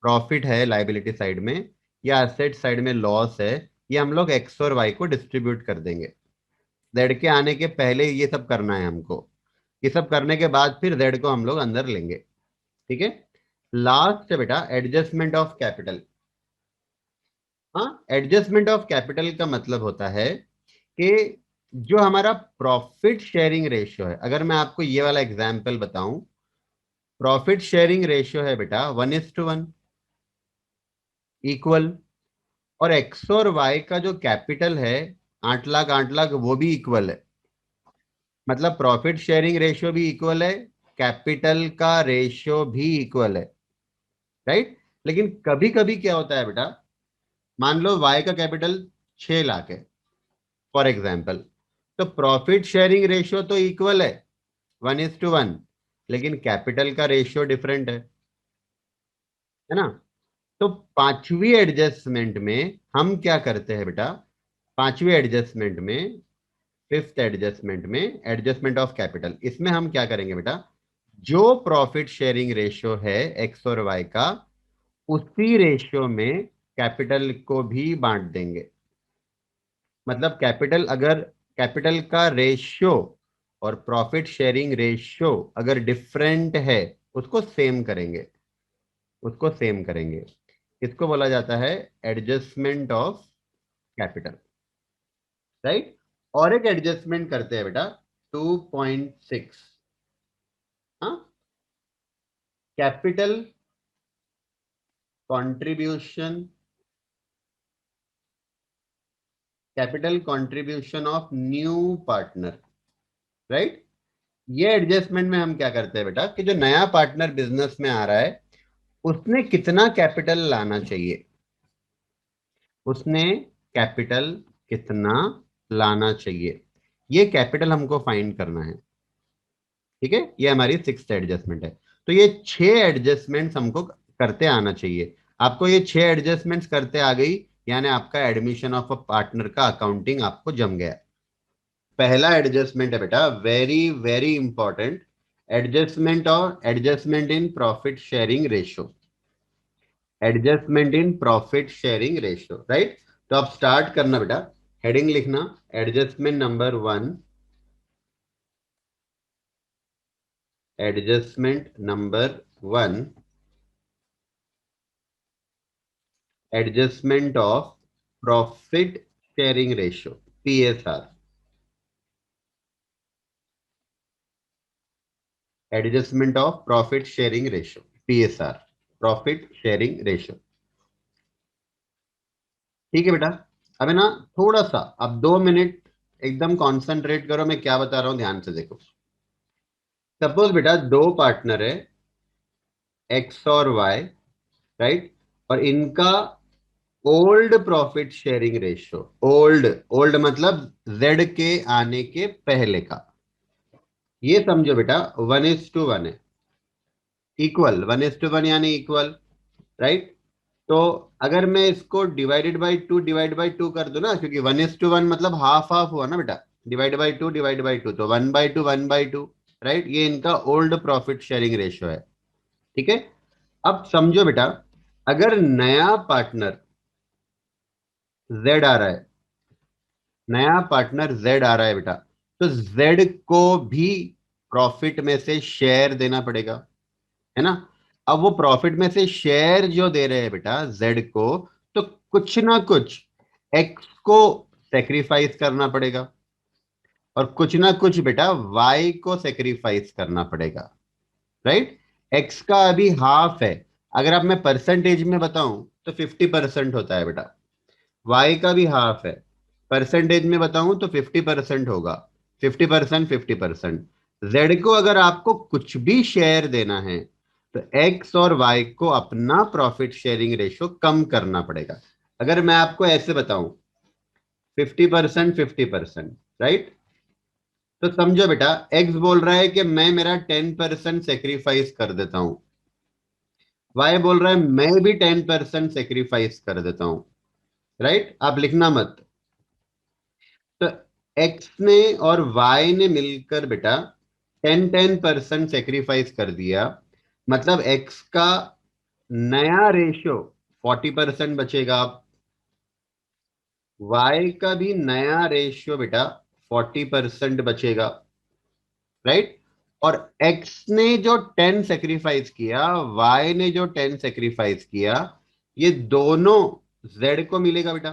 प्रॉफिट है लाइबिलिटी साइड में, या एसेट साइड में लॉस है, ये हम लोग एक्स और वाई को डिस्ट्रीब्यूट कर देंगे। जेड के आने के पहले ये सब करना है हमको, ये सब करने के बाद फिर जेड को हम लोग अंदर लेंगे, ठीक है? लास्ट है बेटा एडजस्टमेंट ऑफ कैपिटल। हाँ, एडजस्टमेंट ऑफ कैपिटल का मतलब होता है कि जो हमारा प्रॉफिट शेयरिंग रेशियो है, अगर मैं आपको ये वाला एग्जांपल बताऊं, प्रॉफिट शेयरिंग रेशियो है बेटा 1:1 इक्वल, और एक्स और वाई का जो कैपिटल है 8 लाख 8 लाख वो भी इक्वल है। मतलब प्रॉफिट शेयरिंग रेशियो भी इक्वल है, कैपिटल का रेशियो भी इक्वल है, राइट। लेकिन कभी कभी क्या होता है बेटा, मान लो वाई का कैपिटल 6 लाख है फॉर एग्जाम्पल, तो प्रॉफिट शेयरिंग रेशियो तो इक्वल है 1:1, लेकिन कैपिटल का रेशियो डिफरेंट है ना। तो पांचवी एडजस्टमेंट में हम क्या करते हैं बेटा, पांचवी एडजस्टमेंट में, फिफ्थ एडजस्टमेंट में, एडजस्टमेंट ऑफ कैपिटल, इसमें हम क्या करेंगे बेटा, जो प्रॉफिट शेयरिंग रेशियो है एक्स और वाई का, उसी रेशियो में कैपिटल को भी बांट देंगे। मतलब कैपिटल का रेशियो और प्रॉफिट शेयरिंग रेशियो अगर डिफरेंट है, उसको सेम करेंगे, उसको सेम करेंगे। इसको बोला जाता है एडजस्टमेंट ऑफ कैपिटल, राइट। और एक एडजस्टमेंट करते हैं बेटा 2.6, हाँ, capital contribution, capital contribution of new partner, right. ये एडजस्टमेंट में हम क्या करते हैं बेटा, कि जो नया पार्टनर बिजनेस में आ रहा है, उसने कितना कैपिटल लाना चाहिए, उसने कैपिटल कितना लाना चाहिए, ये कैपिटल हमको फाइंड करना है। ठीक है, ये हमारी सिक्स्थ एडजस्टमेंट है। तो ये 6 एडजस्टमेंट्स हमको करते आना चाहिए। आपको ये 6 एडजस्टमेंट्स करते आ गई, यानी आपका एडमिशन ऑफ अ पार्टनर का अकाउंटिंग आपको जम गया। पहला एडजस्टमेंट है बेटा, very very important, adjustment in profit sharing ratio, adjustment in profit sharing ratio, right. तो आप स्टार्ट करना बेटा, हेडिंग लिखना, adjustment number 1, adjustment number 1, adjustment of profit sharing ratio, PSR, adjustment of profit sharing ratio, PSR, profit sharing ratio. ठीक है बेटा। अब है ना, थोड़ा सा अब 2 मिनट एकदम कॉन्सेंट्रेट करो, मैं क्या बता रहा हूं ध्यान से देखो। सपोज बेटा दो पार्टनर है, एक्स और वाई, राइट, और इनका old profit sharing ratio, old, old मतलब जेड के आने के पहले का, ये समझो बेटा 1:1 है, इक्वल, 1:1 यानी इक्वल, राइट। तो अगर मैं इसको डिवाइडेड बाई टू कर दूं ना, क्योंकि 1:1 मतलब हाफ हाफ हुआ ना बेटा, डिवाइड बाई टू तो 1/2 राइट, ये इनका ओल्ड प्रॉफिट शेयरिंग रेशियो है। ठीक है। अब समझो बेटा, अगर नया पार्टनर जेड आ रहा है, नया पार्टनर जेड आ रहा है बेटा, तो जेड को भी प्रॉफिट में से शेयर देना पड़ेगा, है ना। अब वो प्रॉफिट में से शेयर जो दे रहे हैं बेटा जेड को, तो कुछ ना कुछ एक्स को सेक्रीफाइस करना पड़ेगा, और कुछ ना कुछ बेटा वाई को सेक्रीफाइस करना पड़ेगा, राइट। एक्स का अभी हाफ है, अगर आप मैं परसेंटेज में बताऊं तो 50% होता है बेटा, वाई का भी हाफ है, परसेंटेज में बताऊं तो 50% होगा, 50%, 50%। जेड को अगर आपको कुछ भी शेयर देना है, तो एक्स और वाई को अपना प्रॉफिट शेयरिंग रेशियो कम करना पड़ेगा। अगर मैं आपको ऐसे बताऊं 50%, 50%, राइट, तो समझो बेटा, एक्स बोल रहा है कि मैं मेरा 10% सेक्रीफाइस कर देता हूं, वाई बोल रहा है मैं भी 10% सेक्रीफाइस कर देता हूं, राइट। आप लिखना मत। तो एक्स ने और वाई ने मिलकर बेटा 10% सेक्रीफाइस कर दिया, मतलब एक्स का नया रेशियो 40% बचेगा, वाई का भी नया रेशियो बेटा 40% बचेगा, राइट। और एक्स ने जो 10 सेक्रीफाइस किया, वाई ने जो 10 सेक्रीफाइस किया, ये दोनों जेड को मिलेगा बेटा,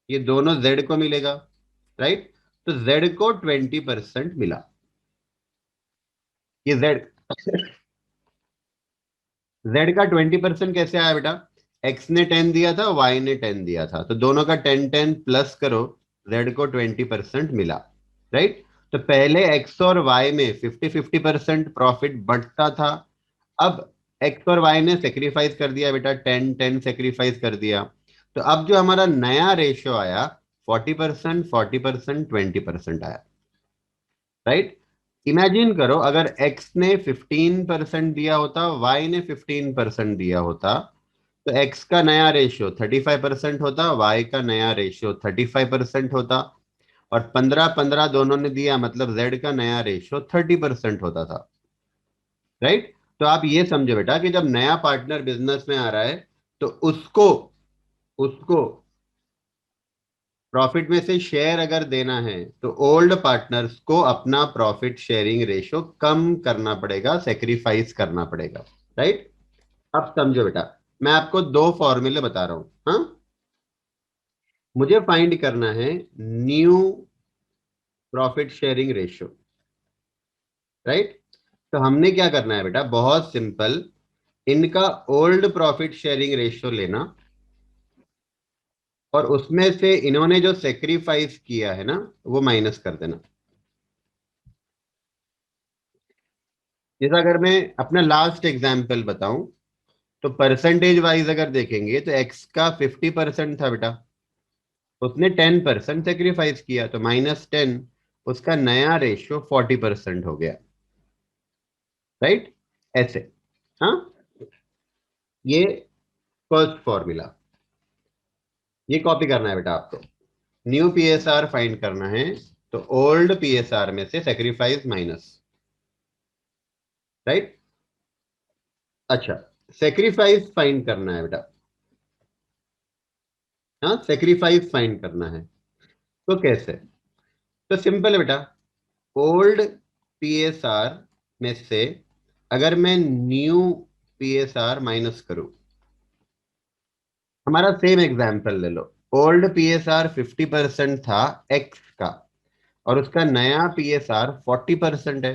ये दोनों जेड को मिलेगा, राइट। तो जेड को 20% मिला। ये जेड जेड का 20% कैसे आया बेटा? एक्स ने 10 दिया था, वाई ने 10 दिया था, तो दोनों का 10-10 प्लस करो, जेड को 20% मिला, राइट। तो पहले एक्स और वाई में 50-50% प्रॉफिट बढ़ता था। अब एक्स और वाई ने सेक्रीफाइस कर दिया बेटा, 10-10 सेक्रीफाइस कर दिया। तो अब जो हमारा नया रेशियो आया, 40%, 40%, 20% आया, राइट। इमेजिन करो अगर x ने 15% दिया होता, y ने 15% दिया होता, तो x का नया रेशियो 35% होता, y का नया रेशियो 35% होता, और 15-15 दोनों ने दिया, मतलब z का नया रेशियो 30% होता था, राइट। तो आप ये समझो बेटा कि जब नया पार्टनर बिजनेस में आ रहा है, तो उसको उसको प्रॉफिट में से शेयर अगर देना है, तो ओल्ड पार्टनर्स को अपना प्रॉफिट शेयरिंग रेशो कम करना पड़ेगा, सेक्रीफाइस करना पड़ेगा, राइट। अब समझो बेटा, मैं आपको दो फॉर्मूले बता रहा हूं, हाँ। मुझे फाइंड करना है new profit sharing ratio, right. तो हमने क्या करना है बेटा, बहुत सिंपल, इनका ओल्ड प्रॉफिट शेयरिंग रेशो लेना, और उसमें से इन्होंने जो सेक्रीफाइस किया है ना, वो माइनस कर देना। जैसा अगर मैं अपना लास्ट एग्जाम्पल बताऊं, तो परसेंटेज वाइज अगर देखेंगे, तो एक्स का 50% था बेटा, उसने 10% सेक्रीफाइस किया, तो -10, उसका नया रेशियो 40% हो गया, राइट। ऐसे, हाँ। ये फर्स्ट फॉर्मूला, ये कॉपी करना है बेटा आपको। न्यू पीएसआर फाइंड करना है, तो ओल्ड पीएसआर में से सेक्रीफाइस माइनस, राइट। अच्छा, सेक्रीफाइस फाइंड करना है बेटा, हाँ, सेक्रीफाइस फाइंड करना है, तो कैसे? तो सिंपल है बेटा, ओल्ड पीएसआर में से अगर मैं न्यू पीएसआर माइनस करूं, हमारा सेम एग्जांपल ले लो। ओल्ड पीएसआर 50% था एक्स का, और उसका नया पीएसआर 40% है।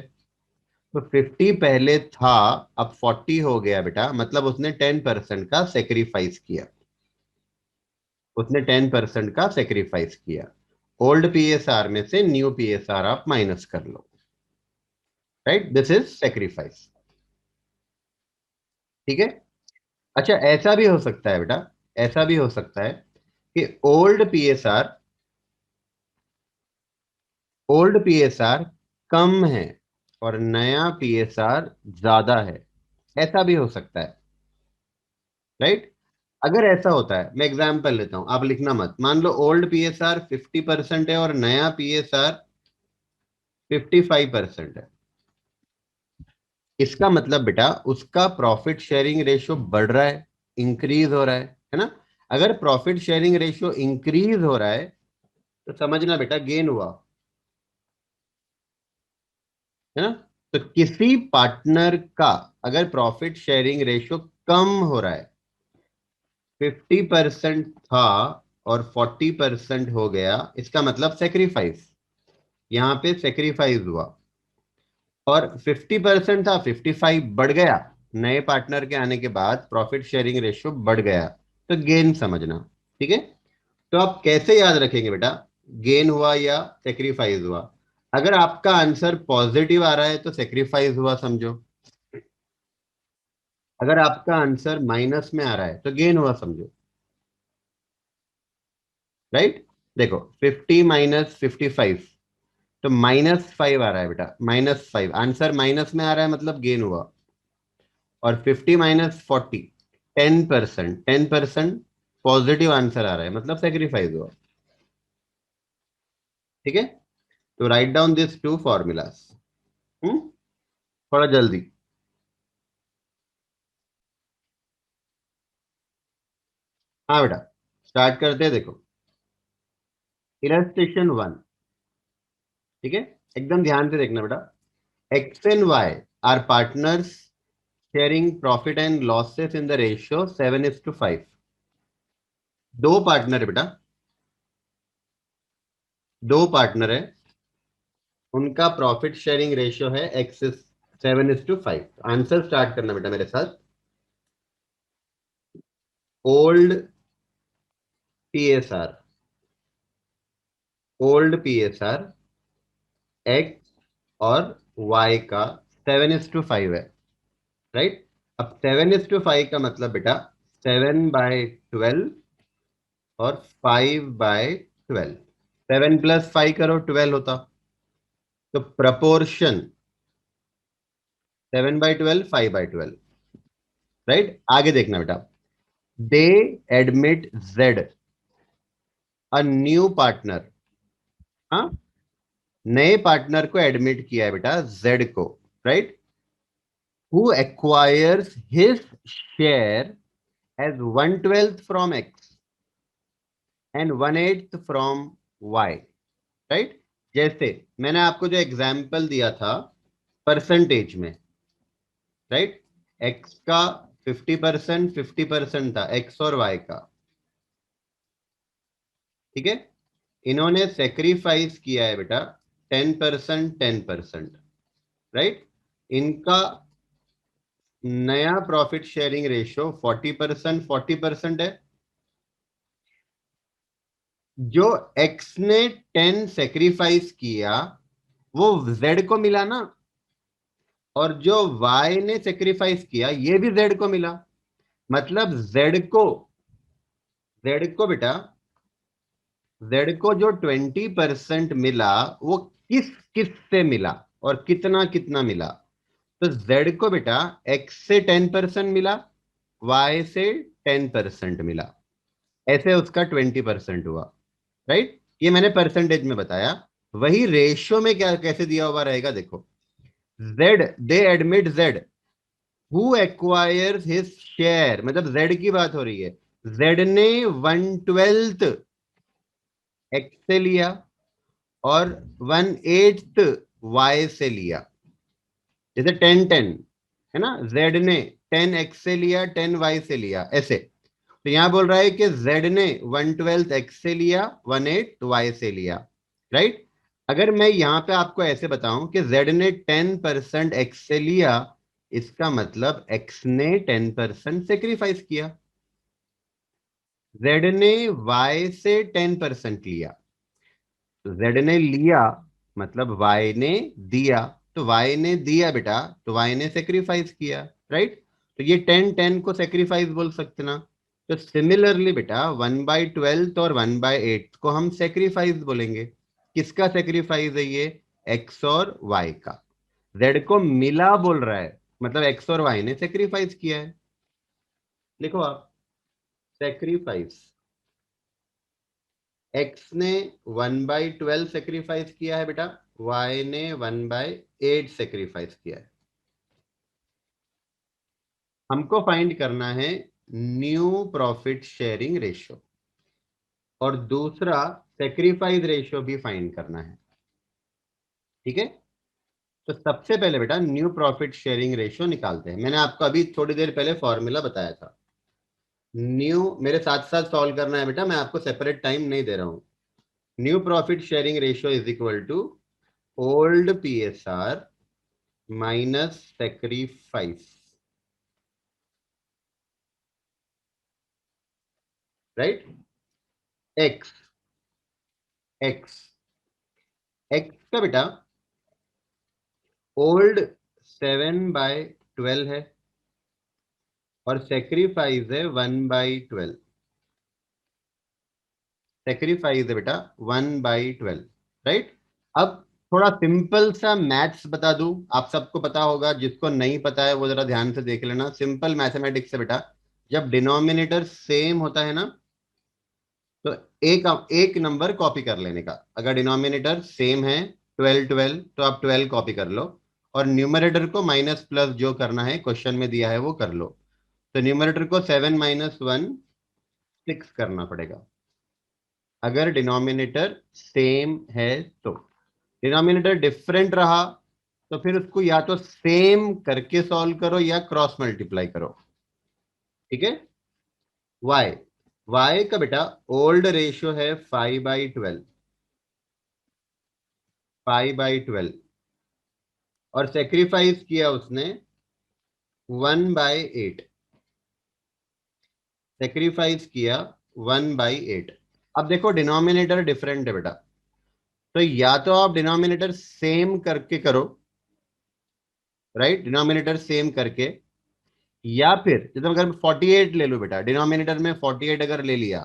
तो 50 पहले था, अब 40 हो गया बेटा, मतलब उसने 10% का सेक्रीफाइस किया, उसने 10% का सेक्रीफाइस किया। ओल्ड पीएसआर में से न्यू पीएसआर आप माइनस कर लो, राइट, दिस इज सेक्रीफाइस, ठीक है। अच्छा, ऐसा भी हो सकता है बेटा, ऐसा भी हो सकता है कि ओल्ड पीएसआर कम है और नया पीएसआर ज्यादा है, ऐसा भी हो सकता है, राइट। अगर ऐसा होता है, मैं एग्जांपल लेता हूं, आप लिखना मत, मान लो ओल्ड पीएसआर 50% है और नया पीएसआर 55% है। इसका मतलब बेटा उसका प्रॉफिट शेयरिंग रेशियो बढ़ रहा है, इंक्रीज हो रहा है ना। अगर प्रॉफिट शेयरिंग रेशियो इंक्रीज हो रहा है, तो समझना बेटा गेन हुआ, है ना। तो किसी पार्टनर का अगर प्रॉफिट शेयरिंग रेशियो कम हो रहा है, 50% था और 40% हो गया, इसका मतलब सेक्रीफाइस, यहां पे सेक्रीफाइस हुआ। और 50% था, 55 बढ़ गया, नए पार्टनर के आने के बाद प्रॉफिट शेयरिंग रेशियो बढ़ गया, तो गेन समझना, ठीक है। तो आप कैसे याद रखेंगे बेटा, गेन हुआ या सेक्रीफाइस हुआ? अगर आपका आंसर पॉजिटिव आ रहा है तो सेक्रीफाइस हुआ समझो, अगर आपका आंसर माइनस में आ रहा है तो गेन हुआ समझो, राइट। देखो, 50 - 55, तो -5 आ रहा है बेटा, -5 आंसर माइनस में आ रहा है, मतलब गेन हुआ। और 50 - 40, 10%, 10% पॉजिटिव आंसर आ रहा है, मतलब सेक्रीफाइस हुआ, ठीक है। तो write down this two formulas, थोड़ा जल्दी। हाँ बेटा, स्टार्ट करते हैं, देखो, इलस्ट्रेशन 1, ठीक है। एकदम ध्यान से देखना बेटा, X and Y are partners sharing profit and losses in the ratio 7:5, दो पार्टनर है बेटा, दो पार्टनर है, उनका प्रॉफिट शेयरिंग रेशियो है एक्स 7:5। आंसर स्टार्ट करना बेटा मेरे साथ। Old PSR, old PSR X और वाई का 7:5 है, राइट। अब 7:5 का मतलब बेटा 7/12 और 5/12। 7 + 5 करो 12 होता, तो प्रपोर्शन 7/12 5/12, राइट। आगे देखना बेटा, दे admit Z a new partner. हाँ, नए पार्टनर को एडमिट किया है बेटा जेड को, right. Who acquires his share as 1/12 from X and 1/8 from Y, right. जैसे मैंने आपको जो एग्जाम्पल दिया था परसेंटेज में, राइट, एक्स का 50%, 50% था एक्स और वाई का, ठीक है। इन्होंने सेक्रीफाइस किया है बेटा 10%, 10%, राइट। इनका नया प्रॉफिट शेयरिंग रेशियो 40%, 40% है। जो एक्स ने 10 सेक्रीफाइस किया वो जेड को मिला ना, और जो वाई ने सेक्रीफाइस किया ये भी जेड को मिला। मतलब जेड को बेटा, जेड को जो 20% मिला वो किस किस से मिला और कितना कितना मिला। तो जेड को बेटा एक्स से 10% मिला, वाई से 10% मिला, ऐसे उसका 20% हुआ, राइट। ये मैंने परसेंटेज में बताया। वही रेशियो में क्या कैसे दिया हुआ रहेगा देखो, Z, they admit Z who acquires his share, मतलब जेड की बात हो रही है। जेड ने 1/12 एक्स से लिया और 1/8 वाई से लिया। जैसे 10-10 है ना, जेड ने 10 एक्स से लिया, 10 वाई से लिया, ऐसे। तो यहां बोल रहा है कि जेड ने 1/12 एक्स से लिया, 1/8 वाई से लिया, राइट। अगर मैं यहां पे आपको ऐसे बताऊं कि जेड ने 10% एक्स से लिया, इसका मतलब एक्स ने 10% सेक्रीफाइस किया। जेड ने वाई से 10% लिया, तो जेड ने लिया मतलब वाई ने दिया, तो वाई ने दिया बेटा, तो वाई ने सेक्रीफाइस किया, राइट। तो ये 10-10 को सेक्रीफाइस बोल सकते ना। तो सिमिलरली बेटा 1/12 और 1/8 को हम सेक्रीफाइस बोलेंगे। किसका सेक्रीफाइस है ये? एक्स और वाई का। जेड को मिला बोल रहा है, मतलब एक्स और वाई ने सेक्रीफाइस किया है। लिखो आप, सेक्रीफाइस। एक्स ने 1/12 सेक्रीफाइस किया है बेटा, वाई ने 1/8 सेक्रीफाइस किया है। हमको फाइंड करना है न्यू प्रॉफिट शेयरिंग रेशियो, और दूसरा सेक्रीफाइस रेशियो भी फाइंड करना है, ठीक है। तो सबसे पहले बेटा न्यू प्रॉफिट शेयरिंग रेशियो निकालते हैं। मैंने आपको अभी थोड़ी देर पहले फॉर्मूला बताया था। न्यू, मेरे साथ साथ सॉल्व करना है बेटा, मैं आपको सेपरेट टाइम नहीं दे रहा हूं। New profit sharing ratio is equal to old PSR minus sacrifice, right. X, X, X का बेटा ओल्ड 7/12 है और सेक्रीफाइस है 1/12। सेक्रीफाइस है बेटा 1/12, राइट। अब थोड़ा सिंपल सा मैथ्स बता दूं, आप सबको पता होगा, जिसको नहीं पता है वो जरा ध्यान से देख लेना। सिंपल मैथमेटिक्स है बेटा, जब डिनोमिनेटर सेम होता है ना, तो एक एक नंबर कॉपी कर लेने का। अगर डिनोमिनेटर सेम है 12-12, तो आप 12 कॉपी कर लो, और न्यूमरेटर को माइनस प्लस जो करना है क्वेश्चन में दिया है वो कर लो। तो न्यूमरेटर को 7 - 1 6 करना पड़ेगा, अगर डिनोमिनेटर सेम है तो। डिनोमिनेटर डिफरेंट रहा तो फिर उसको या तो सेम करके सॉल्व करो या क्रॉस मल्टीप्लाई करो, ठीक है। वाई, वाई का बेटा ओल्ड रेशियो है 5/12, 5/12, और सेक्रीफाइस किया उसने 1/8, सेक्रीफाइस किया 1/8। अब देखो डिनोमिनेटर डिफरेंट है बेटा, तो या तो आप डिनोमिनेटर सेम करके करो, राइट, डिनोमिनेटर सेम करके, या फिर जैसे अगर 48 ले लो बेटा, डिनोमिनेटर में 48 अगर ले लिया,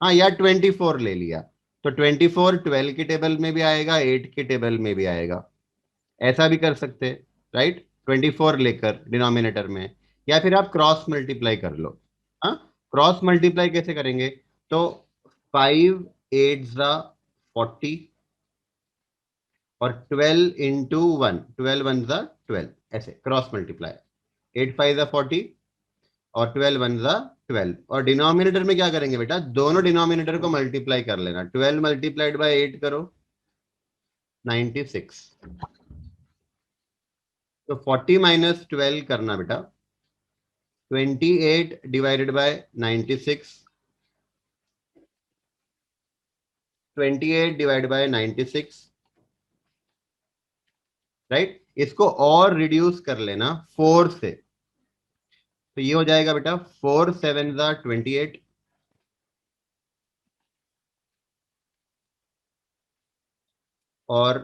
हाँ, या 24 ले लिया, तो 24 12 की टेबल में भी आएगा, 8 की टेबल में भी आएगा, ऐसा भी कर सकते हैं, राइट, 24 लेकर डिनोमिनेटर में, या फिर आप क्रॉस मल्टीप्लाई कर लो। हाँ, क्रॉस मल्टीप्लाई कैसे करेंगे, तो 5 8 ज़ा 40, और 12 × 1, 12 1 ज़ा 12, ऐसे क्रॉस मल्टीप्लाई, 8 5 ज़ा 40, और 12 1 ज़ा 12, और डिनोमिनेटर में क्या करेंगे बेटा, दोनों डिनोमिनेटर को मल्टीप्लाई कर लेना, 12 मल्टीप्लाइड बाय 8 करो, 96, तो 40 - 12 करना बेटा, 28 divided by 96, 28 divide by 96, right, इसको और रिड्यूस कर लेना 4 से, तो ये हो जाएगा बेटा 4 7 ज़ा 28, और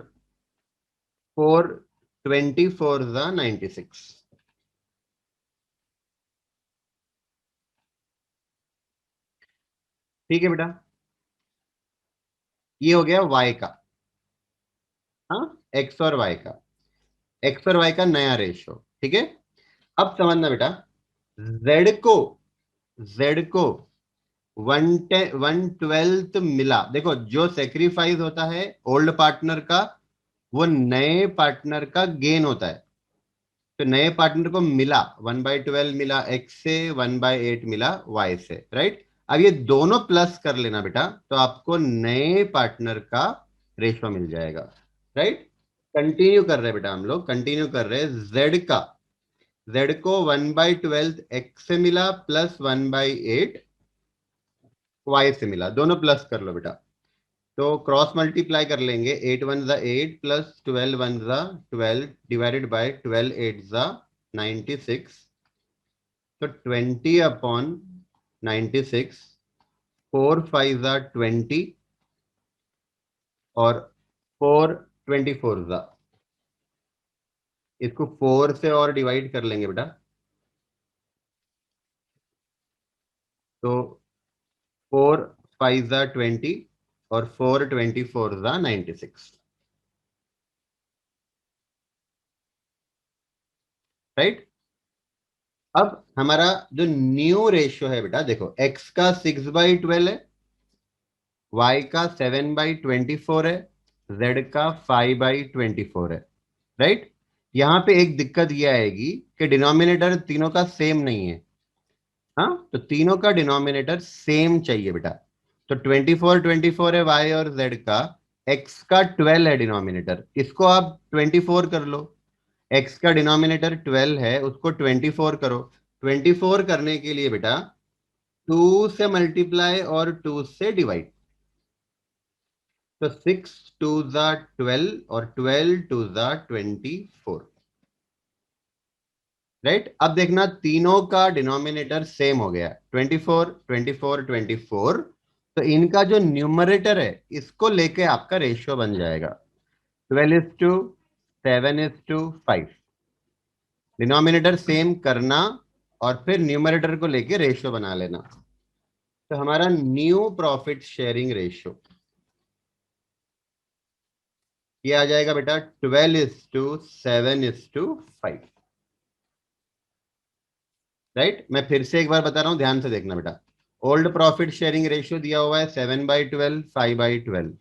4 24 ज़ा 96। ठीक है बेटा, ये हो गया y का, हाँ, x और y का, x और y का नया रेशियो, ठीक है। अब समझना बेटा, z को, z को 1/12 मिला, देखो जो सेक्रीफाइस होता है ओल्ड पार्टनर का, वो नए पार्टनर का गेन होता है, तो नए पार्टनर को मिला 1/12 मिला x से, 1/8 मिला y से, राइट। अब ये दोनों प्लस कर लेना बेटा, तो आपको नए पार्टनर का रेशियो मिल जाएगा, राइट। कंटिन्यू कर रहे हैं बेटा, हम लोग कंटिन्यू कर रहे हैं, z को 1/12 x से मिला, प्लस 1/8 y से मिला, दोनों प्लस कर लो बेटा, तो क्रॉस मल्टीप्लाई कर लेंगे, 8 1 ज़ा 8, प्लस 12 1 ज़ा 12, डिवाइडेड बाय 12 8 ज़ा 96, तो 20/96, 4 5 ज़ा 20, और 4 24 ज़ा, इसको 4 से और डिवाइड कर लेंगे बेटा, तो 4 5 ज़ा 20, और 4 24 ज़ा 96, राइट। अब हमारा जो न्यू रेशियो है बेटा, देखो x का 6/12 है, y का 7/24 है, z का 5/24 है, राइट। यहां पे एक दिक्कत ये आएगी कि डिनोमिनेटर तीनों का सेम नहीं है, हाँ, तो तीनों का डिनोमिनेटर सेम चाहिए बेटा, तो 24 है y और z का, x का 12 है डिनोमिनेटर, इसको आप 24 कर लो, x का डिनोमिनेटर 12 है, उसको 24 करो, 24 करने के लिए बेटा 2 से मल्टीप्लाई और 2 से डिवाइड, तो 6 2 ज़ा 12, और 12 2 ज़ा 24, राइट। अब देखना तीनों का डिनोमिनेटर सेम हो गया, 24 24 24, तो इनका जो न्यूमरेटर है इसको लेके आपका रेशियो बन जाएगा 12:7:5, डिनोमिनेटर सेम करना, और फिर न्यूमरेटर को लेके रेशियो बना लेना, तो हमारा न्यू प्रॉफिट शेयरिंग रेशियो ये आ जाएगा बेटा 12:7:5, राइट। मैं फिर से एक बार बता रहा हूं, ध्यान से देखना बेटा, ओल्ड प्रॉफिट शेयरिंग रेशियो दिया हुआ है 7/12, 5/12,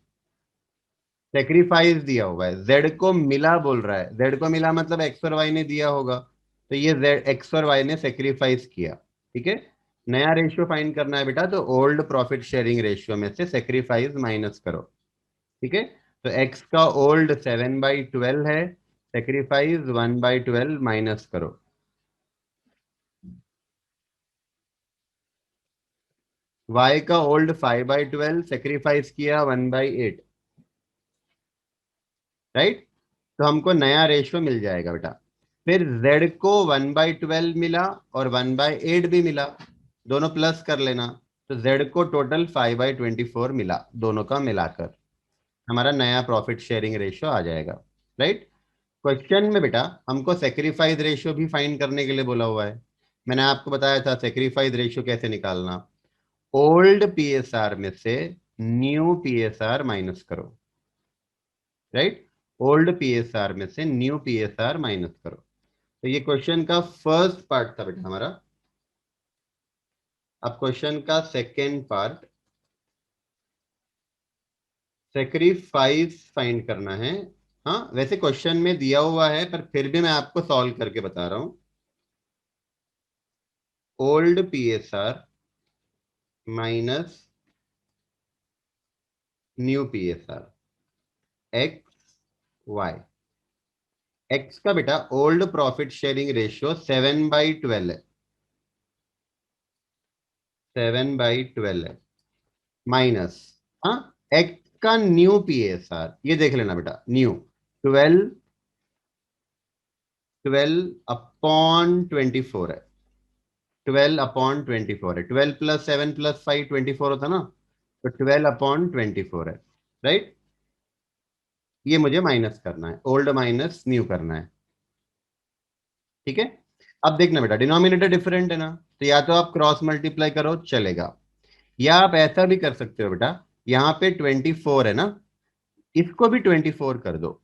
सेक्रीफाइस दिया हुआ है, जेड को मिला बोल रहा है, जेड को मिला मतलब एक्स और वाई ने दिया होगा, तो ये जेड एक्स और वाई ने सेक्रीफाइस किया, ठीक है। नया रेशियो फाइंड करना है बेटा, तो ओल्ड प्रॉफिट शेयरिंग रेशियो में से सेक्रीफाइस माइनस करो, ठीक है। तो एक्स का ओल्ड 7/12 है, सेक्रीफाइस 1/12 माइनस करो, y का ओल्ड 5/12 सेक्रीफाइस किया 1/8, राइट। तो हमको नया रेशियो मिल जाएगा बेटा। फिर z को 1/12 मिला और 1/8 भी मिला, दोनों प्लस कर लेना। तो z को टोटल 5/24 मिला, दोनों का मिलाकर हमारा नया प्रॉफिट शेयरिंग रेशियो आ जाएगा, राइट। क्वेश्चन में बेटा हमको सेक्रीफाइस रेशियो भी फाइंड करने के लिए बोला हुआ है। मैंने आपको बताया था सेक्रीफाइस रेशियो कैसे निकालना। ओल्ड पीएसआर में से न्यू पीएसआर माइनस करो, राइट। ओल्ड पीएसआर में से न्यू पीएसआर माइनस करो। तो ये क्वेश्चन का फर्स्ट पार्ट था बेटा हमारा। अब क्वेश्चन का सेकेंड पार्ट, सेक्रीफाइस फाइंड करना है। हाँ वैसे क्वेश्चन में दिया हुआ है पर फिर भी मैं आपको सॉल्व करके बता रहा हूं। Old PSR minus new PSR, X Y. X का बेटा ओल्ड प्रॉफिट शेयरिंग रेशियो 7/12 है, 7/12 है, माइनस, हाँ, एक्स का न्यू पीएसआर ये देख लेना बेटा, न्यू 12, 12/24 है, 12/24 है। 12 + 7 + 5 24 होता ना, तो 12/24 है, राइट। ये मुझे माइनस करना है, ओल्ड माइनस न्यू करना है, ठीक है। अब देखना बेटा डिनोमिनेटर डिफरेंट है ना, तो या तो आप क्रॉस मल्टीप्लाई करो चलेगा, या आप ऐसा भी कर सकते हो बेटा, यहाँ पे 24 है ना, इसको भी 24 कर दो,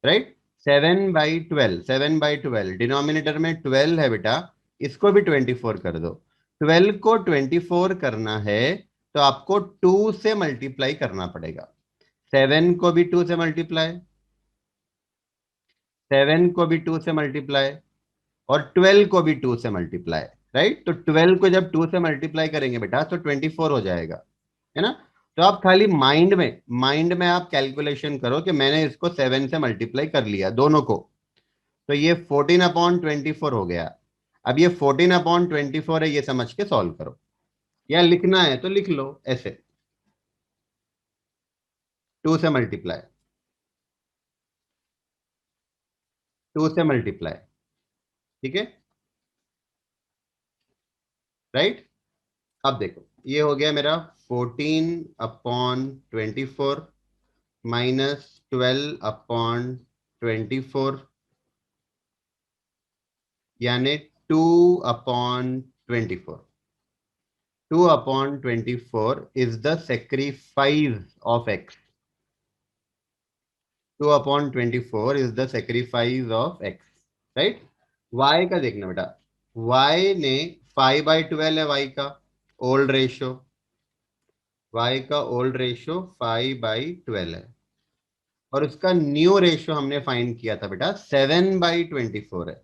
राइट। 7/12, 7/12 डिनोमिनेटर में 12 है बेटा, इसको भी 24 कर दो। 12 को 24 करना है तो आपको 2 से मल्टीप्लाई करना पड़ेगा। 7 को भी 2 से मल्टीप्लाई, 7 को भी 2 से मल्टीप्लाई, और 12 को भी 2 से मल्टीप्लाई, राइट। तो 12 को जब 2 से मल्टीप्लाई करेंगे बेटा तो 24 हो जाएगा, है ना। तो आप खाली माइंड में आप कैलकुलेशन करो कि मैंने इसको 7 से मल्टीप्लाई कर लिया दोनों को, तो ये 14/24 हो गया। अब ये 14/24 है, ये समझ के सॉल्व करो, या लिखना है तो लिख लो ऐसे, 2 से मल्टीप्लाई, 2 से मल्टीप्लाई, ठीक है, राइट। अब देखो ये हो गया मेरा 14/24 माइनस 12/24, यानी 2/24। 2/24 is the sacrifice of x. 2/24 is the sacrifice of x, right? y का देखना बेटा, y ने 5/12 है, y का ओल्ड रेशियो, y का ओल्ड रेशियो 5/12 है, और उसका न्यू रेशियो हमने फाइंड किया था बेटा 7/24 है,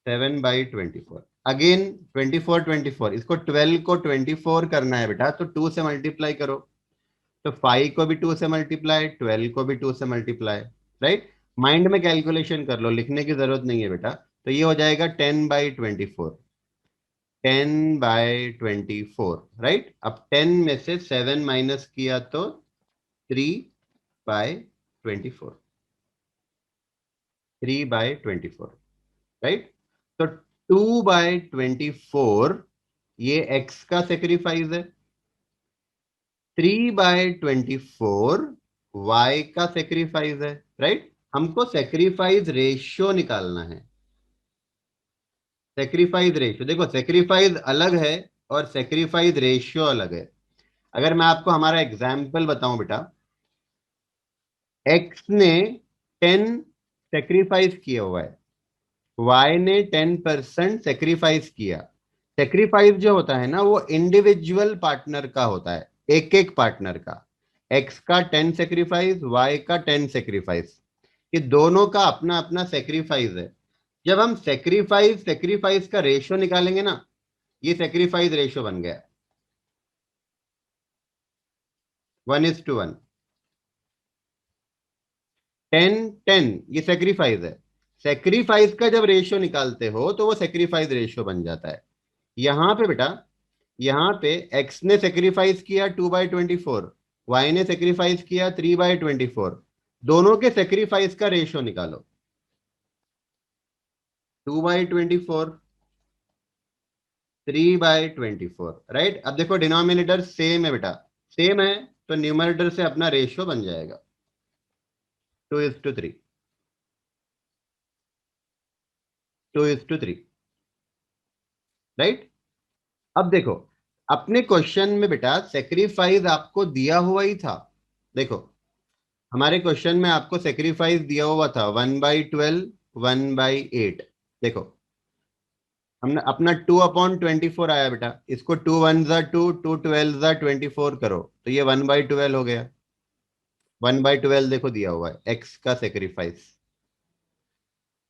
7/24। अगेन 24, इसको 12 को 24 करना है बेटा, तो 2 से मल्टीप्लाई करो। तो 5 को भी 2 से मल्टीप्लाई, 12 को भी 2 से मल्टीप्लाई, राइट। माइंड में कैलकुलेशन कर लो, लिखने की जरूरत नहीं है बेटा। तो ये हो जाएगा 10/24, 10/24, राइट। अब 10 में से 7 माइनस किया तो 3/24, 3/24, राइट। तो 2/24 ये x का सेक्रीफाइस है, 3/24 y का सेक्रीफाइस है, राइट। हमको सेक्रीफाइस रेशियो निकालना है। सेक्रीफाइस रेशियो देखो, सेक्रीफाइस अलग है और सेक्रीफाइस रेशियो अलग है। अगर मैं आपको हमारा एग्जाम्पल बताऊं बेटा, x ने 10 सेक्रीफाइस किया हुआ है, y ने 10% सेक्रीफाइस किया। सेक्रीफाइस जो होता है ना वो इंडिविजुअल पार्टनर का होता है, एक एक पार्टनर का। x का 10 सेक्रीफाइस, y का 10 सेक्रीफाइस, ये दोनों का अपना अपना सेक्रीफाइस है। जब हम सेक्रीफाइस सेक्रीफाइस का रेशियो निकालेंगे ना, ये सेक्रीफाइस रेशियो बन गया 1:1। 10:10 ये सेक्रीफाइस है। सेक्रीफाइस का जब रेशियो निकालते हो तो वो सेक्रीफाइस रेशियो बन जाता है। यहां पे बेटा यहाँ पे x ने सेक्रीफाइस किया 2/24, y ने सेक्रीफाइस किया 3/24, दोनों के सेक्रीफाइस का रेशियो निकालो। 2/24, 3/24, राइट। अब देखो डिनोमिनेटर सेम है बेटा, सेम है, तो न्यूमरेटर से अपना रेशियो बन जाएगा 2:3, 2:3, राइट। अब देखो अपने क्वेश्चन में बेटा सेक्रीफाइस आपको दिया हुआ ही था। देखो हमारे क्वेश्चन में आपको सेक्रीफाइस दिया हुआ था 1/12, 1/8। देखो हमने अपना 2/24 आया बेटा, इसको 2 1 जा 2, 2 12 जा 24 करो, तो ये 1/12 हो गया। 1/12 देखो दिया हुआ है एक्स का सेक्रीफाइस।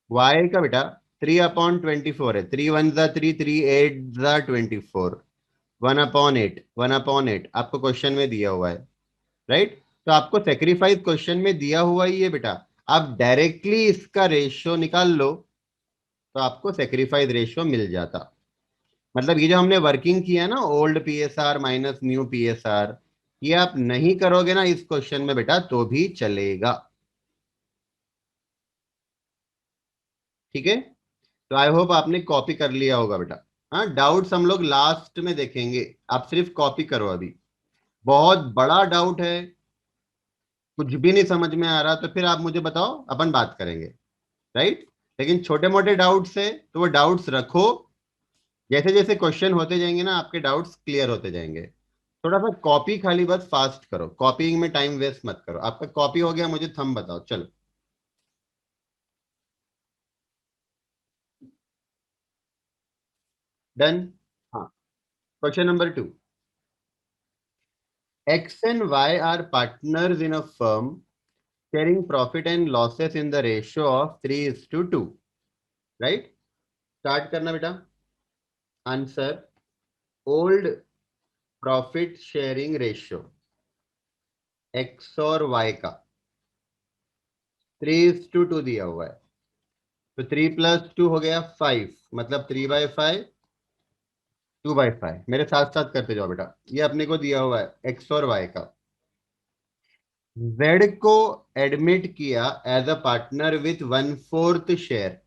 वाई का बेटा 3/24 है, 3 1 जा 3, 3 8 जा 24, 1/8, 1/8 आपको क्वेश्चन में दिया हुआ है, राइट। तो आपको सेक्रीफाइस क्वेश्चन में दिया हुआ ही है बेटा, आप डायरेक्टली इसका रेशियो निकाल लो तो आपको सेक्रीफाइस रेशियो मिल जाता। मतलब ये जो हमने वर्किंग किया ना, old PSR minus new PSR, ये आप नहीं करोगे ना इस क्वेश्चन में बेटा तो भी चलेगा। ठीक है, तो आई होप आपने कॉपी कर लिया होगा बेटा। हाँ, डाउट्स हम लोग लास्ट में देखेंगे, आप सिर्फ कॉपी करो अभी। बहुत बड़ा डाउट है, कुछ भी नहीं समझ में आ रहा, तो फिर आप मुझे बताओ, अपन बात करेंगे, राइट। लेकिन छोटे मोटे डाउट्स है तो वो डाउट्स रखो, जैसे जैसे क्वेश्चन होते जाएंगे ना आपके डाउट्स क्लियर होते जाएंगे। थोड़ा सा कॉपी खाली बस फास्ट करो, कॉपीइंग में टाइम वेस्ट मत करो। आपका कॉपी हो गया, मुझे थंब बताओ, चलो। डन। हाँ, question number 2। X and Y are partners in a firm sharing profit and losses in the ratio of 3:2, right. Start करना बेटा। Answer, old profit sharing ratio X और वाई का 3:2 दिया हुआ है, तो 3 + 2 हो गया 5, मतलब 3/5, 2/5। मेरे साथ साथ करते जाओ बेटा, ये अपने को दिया हुआ है एक्स और वाई का। जेड को एडमिट किया as a partner with 1/4 share.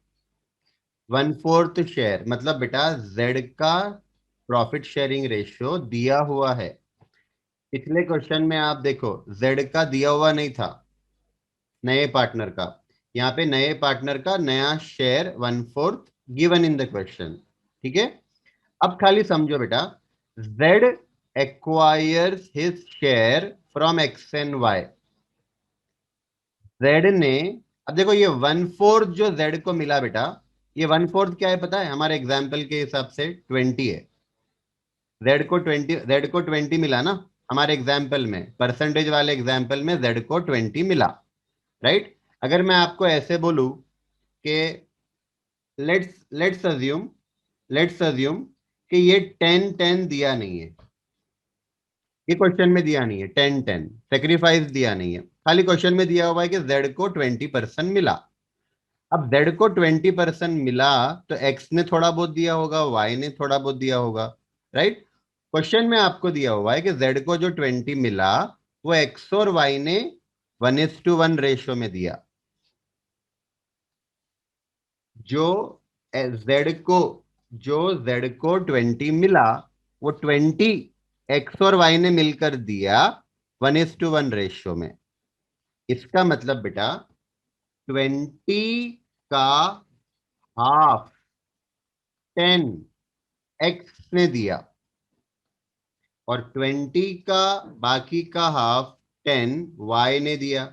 1/4 share मतलब बेटा जेड का प्रॉफिट शेयरिंग रेशियो दिया हुआ है। पिछले क्वेश्चन में आप देखो जेड का दिया हुआ नहीं था, नए पार्टनर का। यहाँ पे नए पार्टनर का नया share 1/4 given in the question. ठीक है, अब खाली समझो बेटा, Z acquires his share from X and Y. Z ने, अब देखो ये 1/4 जो जेड को मिला बेटा, ये 1/4 क्या है पता है, हमारे एग्जाम्पल के हिसाब से 20 है। जेड को 20 मिला ना, हमारे एग्जाम्पल में, परसेंटेज वाले एग्जाम्पल में जेड को 20 मिला, राइट। अगर मैं आपको ऐसे बोलूं कि लेट्स अज्यूम, कि ये 10-10 दिया नहीं है, ये क्वेश्चन में दिया नहीं है, 10-10 सेक्रीफाइस दिया नहीं है, खाली क्वेश्चन में दिया हुआ है कि जेड को 20% मिला। अब जेड को 20% मिला तो एक्स ने थोड़ा बहुत दिया होगा, वाई ने थोड़ा बहुत दिया होगा, राइट। क्वेश्चन में आपको दिया हुआ है कि जेड को जो 20 मिला वो एक्स और वाई ने 1:1 रेशियो में दिया। जो जेड को जो जेड को 20 मिला वो 20 एक्स और वाई ने मिलकर दिया 1:1 रेशियो में। इसका मतलब बेटा 20 का हाफ 10 एक्स ने दिया, और 20 का बाकी का हाफ 10 वाई ने दिया,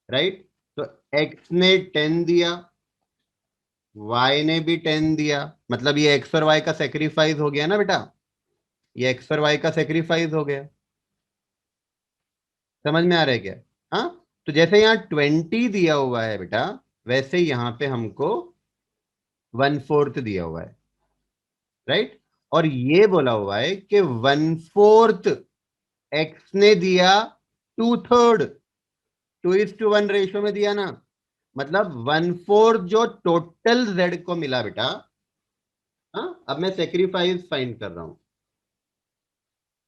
राइट। तो एक्स ने 10 दिया, वाई ने भी 10 दिया, मतलब ये एक्स और वाई का सेक्रीफाइस हो गया ना बेटा, ये एक्स और वाई का सेक्रीफाइस हो गया। समझ में आ रहा है क्या? हाँ, तो जैसे यहाँ 20 दिया हुआ है बेटा, वैसे यहाँ पे हमको 1/4 दिया हुआ है, राइट। और ये बोला हुआ है कि 1/4 एक्स ने दिया 2/3, 2:1 रेशियो में दिया ना, मतलब 1/4 जो टोटल जेड को मिला बेटा। हाँ, अब मैं सेक्रीफाइस फाइंड कर रहा हूं,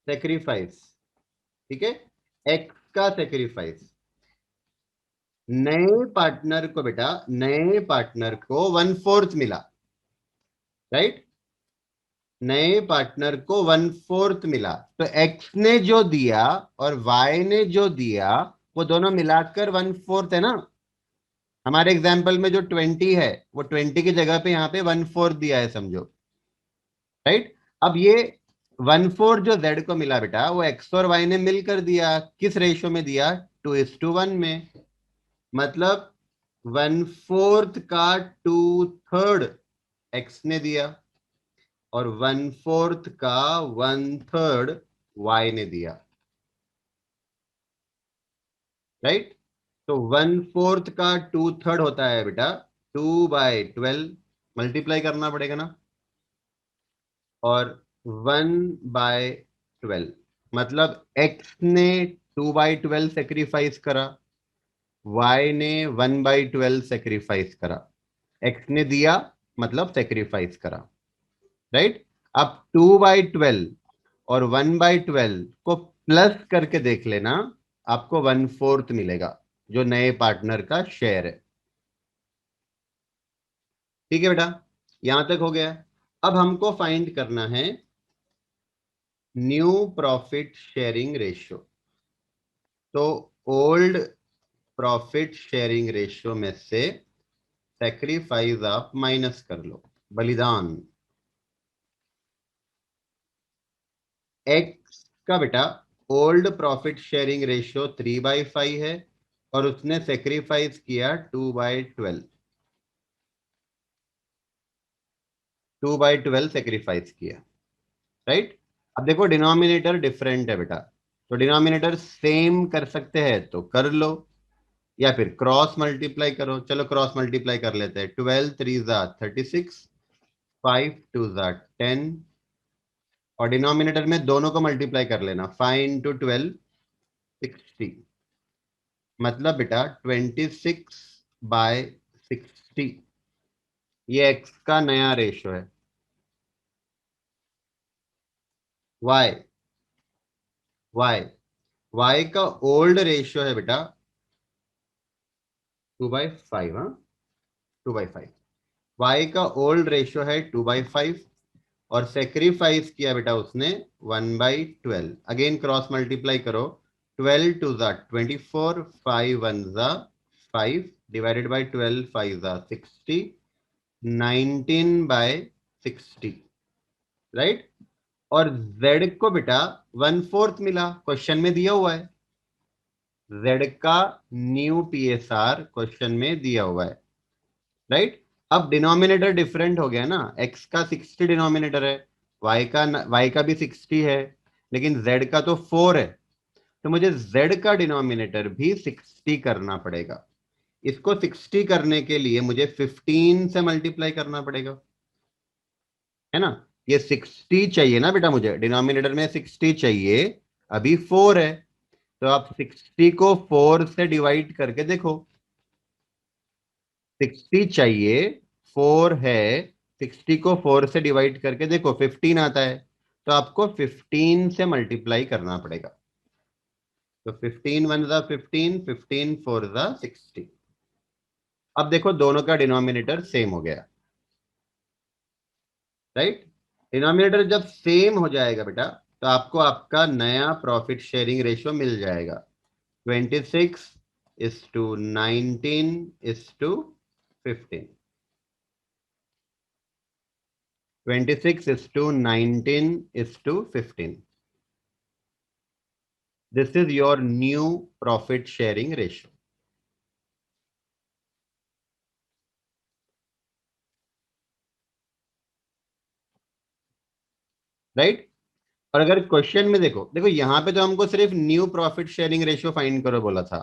सेक्रीफाइस, ठीक है, एक्स का सेक्रीफाइस। नए पार्टनर को बेटा, नए पार्टनर को 1/4 मिला, राइट, नए पार्टनर को 1/4 मिला, तो एक्स ने जो दिया और वाई ने जो दिया वो दोनों मिलाकर 1/4 है ना। हमारे एग्जाम्पल में जो 20 है वो 20 की जगह पे यहाँ पे 1/4 दिया है, समझो, राइट। अब ये 1/4 जो जेड को मिला बेटा, वो एक्स और वाई ने मिलकर दिया, किस रेशियो में दिया, 2:1 में। मतलब 1/4 का 2/3 एक्स ने दिया और 1/4 का 1/3 वाई ने दिया, राइट। तो 1/4 का 2/3 होता है बेटा 2/12, मल्टीप्लाई करना पड़ेगा ना, और 1/12, मतलब एक्स ने 2/12 सेक्रीफाइस करा, वाई ने 1/12 सेक्रीफाइस करा, एक्स ने दिया मतलब सेक्रीफाइस करा, राइट। अब 2/12 और 1/12 को प्लस करके देख लेना, आपको 1/4 मिलेगा जो नए पार्टनर का शेयर है। ठीक है बेटा, यहां तक हो गया। अब हमको फाइंड करना है न्यू प्रॉफिट शेयरिंग रेशियो। तो ओल्ड प्रॉफिट शेयरिंग रेशियो में से सेक्रीफाइस आप माइनस कर लो, बलिदान। एक्स का बेटा ओल्ड प्रॉफिट शेयरिंग रेशियो 3/5 है और उसने सेक्रीफाइस किया 2/12, 2/12 सेक्रीफाइस किया, राइट। अब देखो डिनोमिनेटर डिफरेंट है बेटा, तो डिनोमिनेटर सेम कर सकते हैं तो कर लो, या फिर क्रॉस मल्टीप्लाई करो। चलो क्रॉस मल्टीप्लाई कर लेते हैं, 12 3 36, 5 2 10, और डिनोमिनेटर में दोनों को मल्टीप्लाई कर लेना, 5 × 12 60, मतलब बेटा 26/60, ये एक्स का नया रेशो है। वाई, वाई, वाई का ओल्ड रेशियो है बेटा 2/5, हाँ, 2/5, वाई का ओल्ड रेशियो है 2/5, और सेक्रीफाइस किया बेटा उसने 1/12। अगेन क्रॉस मल्टीप्लाई करो, 12 2 = 24, 5 1 = 5, डिवाइडेड बाई 12 5 = 60, 19/60, राइट। और z को बेटा 1/4 मिला, क्वेश्चन में दिया हुआ है, z का न्यू पीएसआर क्वेश्चन में दिया हुआ है, राइट। अब डिनोमिनेटर डिफरेंट हो गया ना, x का 60 डिनोमिनेटर है, y का भी 60 है, लेकिन z का तो 4 है, तो मुझे z का डिनोमिनेटर भी 60 करना पड़ेगा। इसको 60 करने के लिए मुझे 15 से मल्टीप्लाई करना पड़ेगा, है ना। ये 60 चाहिए ना बेटा, मुझे डिनोमिनेटर में 60 चाहिए, अभी 4 है, तो आप 60 को 4 से डिवाइड करके देखो, 60 चाहिए, 4 है, 60 को 4 से डिवाइड करके देखो 15 आता है, तो आपको 15 से मल्टीप्लाई करना पड़ेगा। तो 15 1 = 15, 15 4 = 60। अब देखो दोनों का डिनोमिनेटर सेम हो गया, राइट। डिनोमिनेटर जब सेम हो जाएगा बेटा, तो आपको आपका नया प्रॉफिट शेयरिंग रेशियो मिल जाएगा, 26:19:15, 26:19:15, this is your new profit sharing ratio, right. और अगर क्वेश्चन में देखो, देखो यहाँ पे तो हमको सिर्फ new profit sharing ratio find करो बोला था,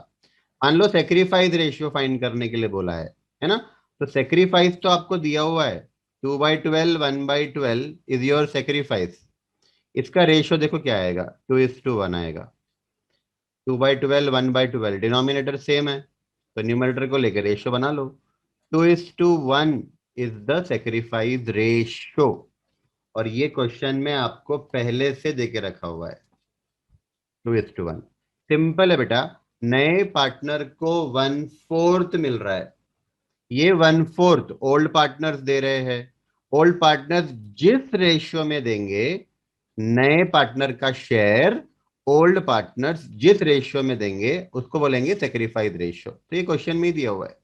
मान लो सेक्रीफाइस रेशियो फाइंड करने के लिए बोला है ना। तो सेक्रीफाइस तो आपको दिया हुआ है, 2/12 1/12 इज योर सेक्रीफाइस। इसका रेशियो देखो क्या आएगा, 2:1 आएगा, 2/12 1/12, डिनोमिनेटर सेम है, तो न्यूमरेटर को लेकर रेशियो बना लो, 2:1 इज द सेक्रीफाइस रेशियो। और ये क्वेश्चन में आपको पहले से देके रखा हुआ है, 2:1। सिंपल है बेटा, नए पार्टनर को 1/4 मिल रहा है। ये 1/4 ओल्ड पार्टनर्स दे रहे हैं। ओल्ड पार्टनर्स जिस रेशियो में देंगे, नए पार्टनर का शेयर ओल्ड पार्टनर्स जिस रेशियो में देंगे उसको बोलेंगे सेक्रीफाइस रेशियो। तो ये क्वेश्चन में ही दिया हुआ है।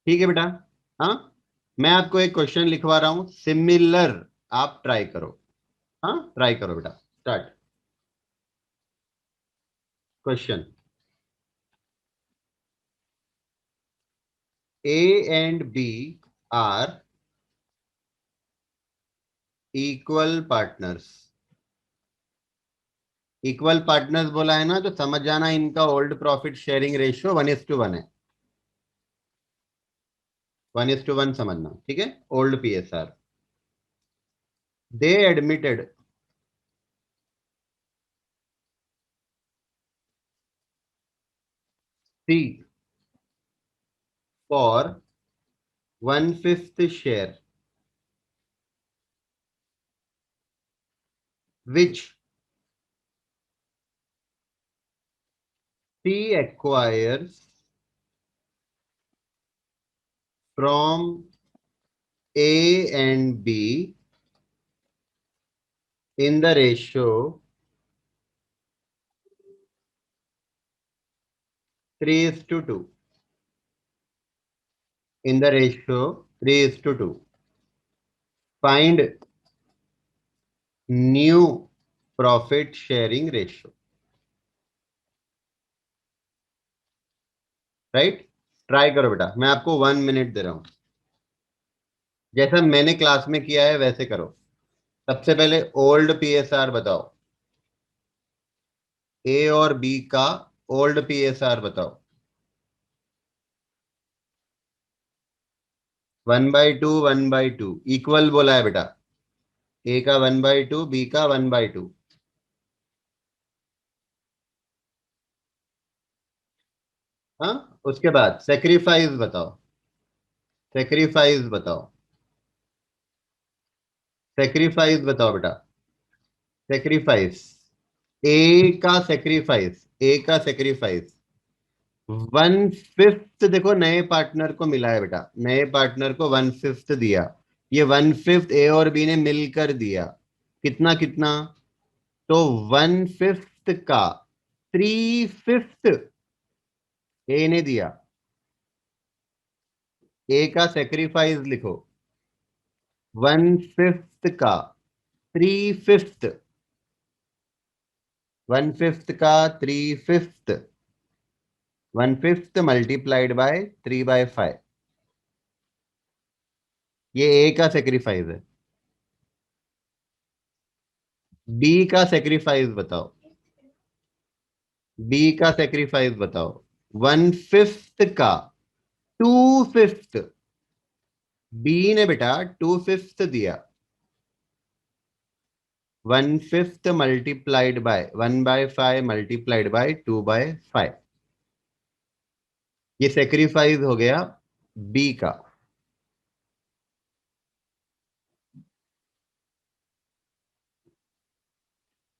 ठीक है बेटा। हाँ, मैं आपको एक क्वेश्चन लिखवा रहा हूं सिमिलर, आप ट्राई करो। हाँ, ट्राई करो बेटा। Start question. A and B are equal partners. Equal partners बोला है ना, तो समझ जाना इनका ओल्ड प्रॉफिट शेयरिंग रेशियो 1:1 है। 1:1 समझना, ठीक है। Old PSR. They admitted C for 1/5 share which C acquires from A and B in the ratio 3:2. In the ratio 3:2. Find new profit sharing ratio. Right. Try करो बेटा, मैं आपको 1 minute दे रहा हूं। जैसा मैंने क्लास में किया है वैसे करो। सबसे पहले ओल्ड पीएसआर बताओ। ए और बी का ओल्ड पीएसआर बताओ। 1/2 1/2 इक्वल बोला है बेटा। ए का 1/2, बी का 1/2। हाँ, उसके बाद सेक्रीफाइस बताओ। सेक्रीफाइस बताओ। सेक्रीफाइस बताओ बेटा। सेक्रीफाइस। ए का सेक्रीफाइस 1/5 देखो, नए पार्टनर को मिला है बेटा। नए पार्टनर को 1/5 दिया। ये 1/5 ए और बी ने मिलकर दिया। कितना कितना? तो 1/5 का 3/5 ए ने दिया। ए का सेक्रीफाइस लिखो। 1/5 का 3/5। 1/5 का 3/5। 1/5 मल्टीप्लाइड बाय 3/5। ये ए का सेक्रीफाइस है। बी का सेक्रीफाइस बताओ। बी का सेक्रीफाइस बताओ। 1/5 का 2/5। बी ने बेटा 2/5 दिया। 1/5 मल्टीप्लाइड बाय 1/5 मल्टीप्लाइड बाय 2/5। ये सेक्रीफाइस हो गया बी का।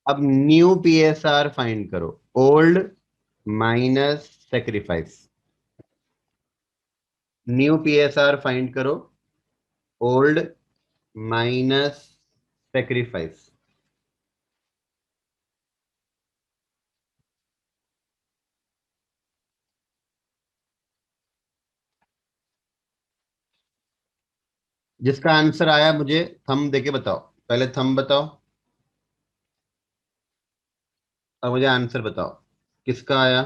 अब न्यू पीएसआर फाइंड करो। Old minus sacrifice. New PSR find करो। Old minus sacrifice. जिसका आंसर आया मुझे थंब देके बताओ। पहले थंब बताओ और मुझे आंसर बताओ किसका आया।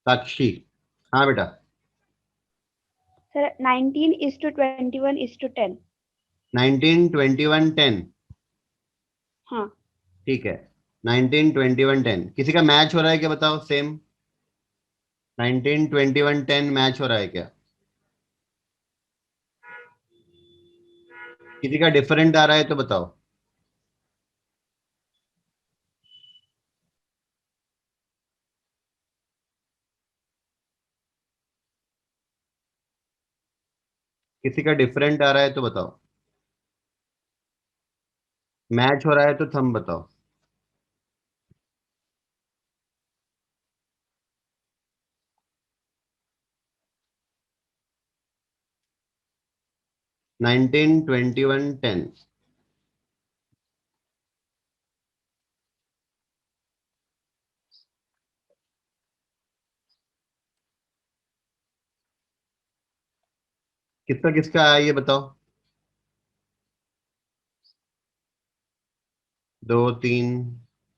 साक्षी। हाँ बेटा। सर 19:21:10। 19:21:10। हाँ। ठीक है। 19:21:10 किसी का मैच हो रहा है क्या, बताओ सेम। 19:21:10 मैच हो रहा है क्या? किसी का डिफरेंट आ रहा है तो बताओ। किसी का डिफरेंट आ रहा है तो बताओ, मैच हो रहा है तो थंब बताओ। नाइनटीन, 21, 10। किसका किसका आया ये बताओ। दो, तीन,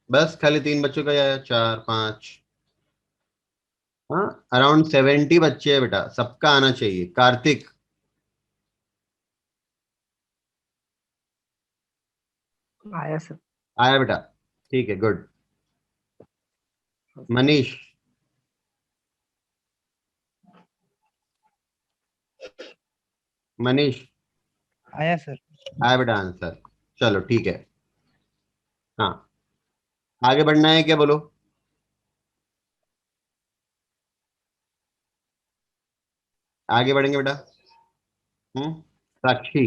बस खाली तीन बच्चों का आया, चार, पांच। हाँ, अराउंड 70 बच्चे हैं बेटा, सबका आना चाहिए। कार्तिक आया सर। आया बेटा, ठीक है, गुड। मनीष मनीष आया सर। आया बेटा आंसर। चलो ठीक है। हाँ, आगे बढ़ना है क्या, बोलो। आगे बढ़ेंगे बेटा। साक्षी।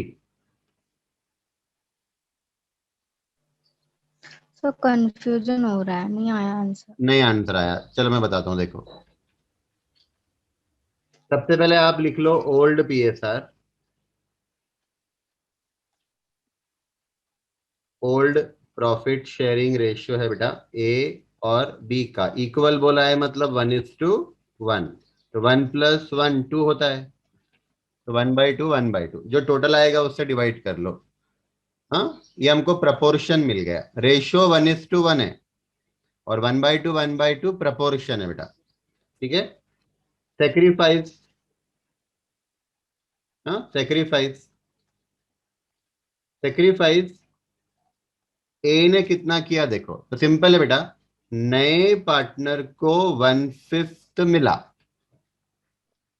सर कंफ्यूजन हो रहा है, नहीं आया आंसर। नहीं आंसर आया, चलो मैं बताता हूँ, देखो। सबसे पहले आप लिख लो old PSR. Old profit sharing ratio है बेटा, ए और बी का इक्वल बोला है, मतलब 1:1। तो 1+1 2 होता है, तो 1/2 1/2 जो टोटल आएगा उससे डिवाइड कर लो। हाँ, ये हमको प्रपोर्शन मिल गया। रेशियो 1:1 है, और 1/2 प्रपोर्शन है बेटा। ठीक है। सेक्रीफाइस। हाँ, सेक्रीफाइस। सेक्रीफाइस ए ने कितना किया देखो, तो सिंपल है बेटा। नए पार्टनर को 1/5 मिला,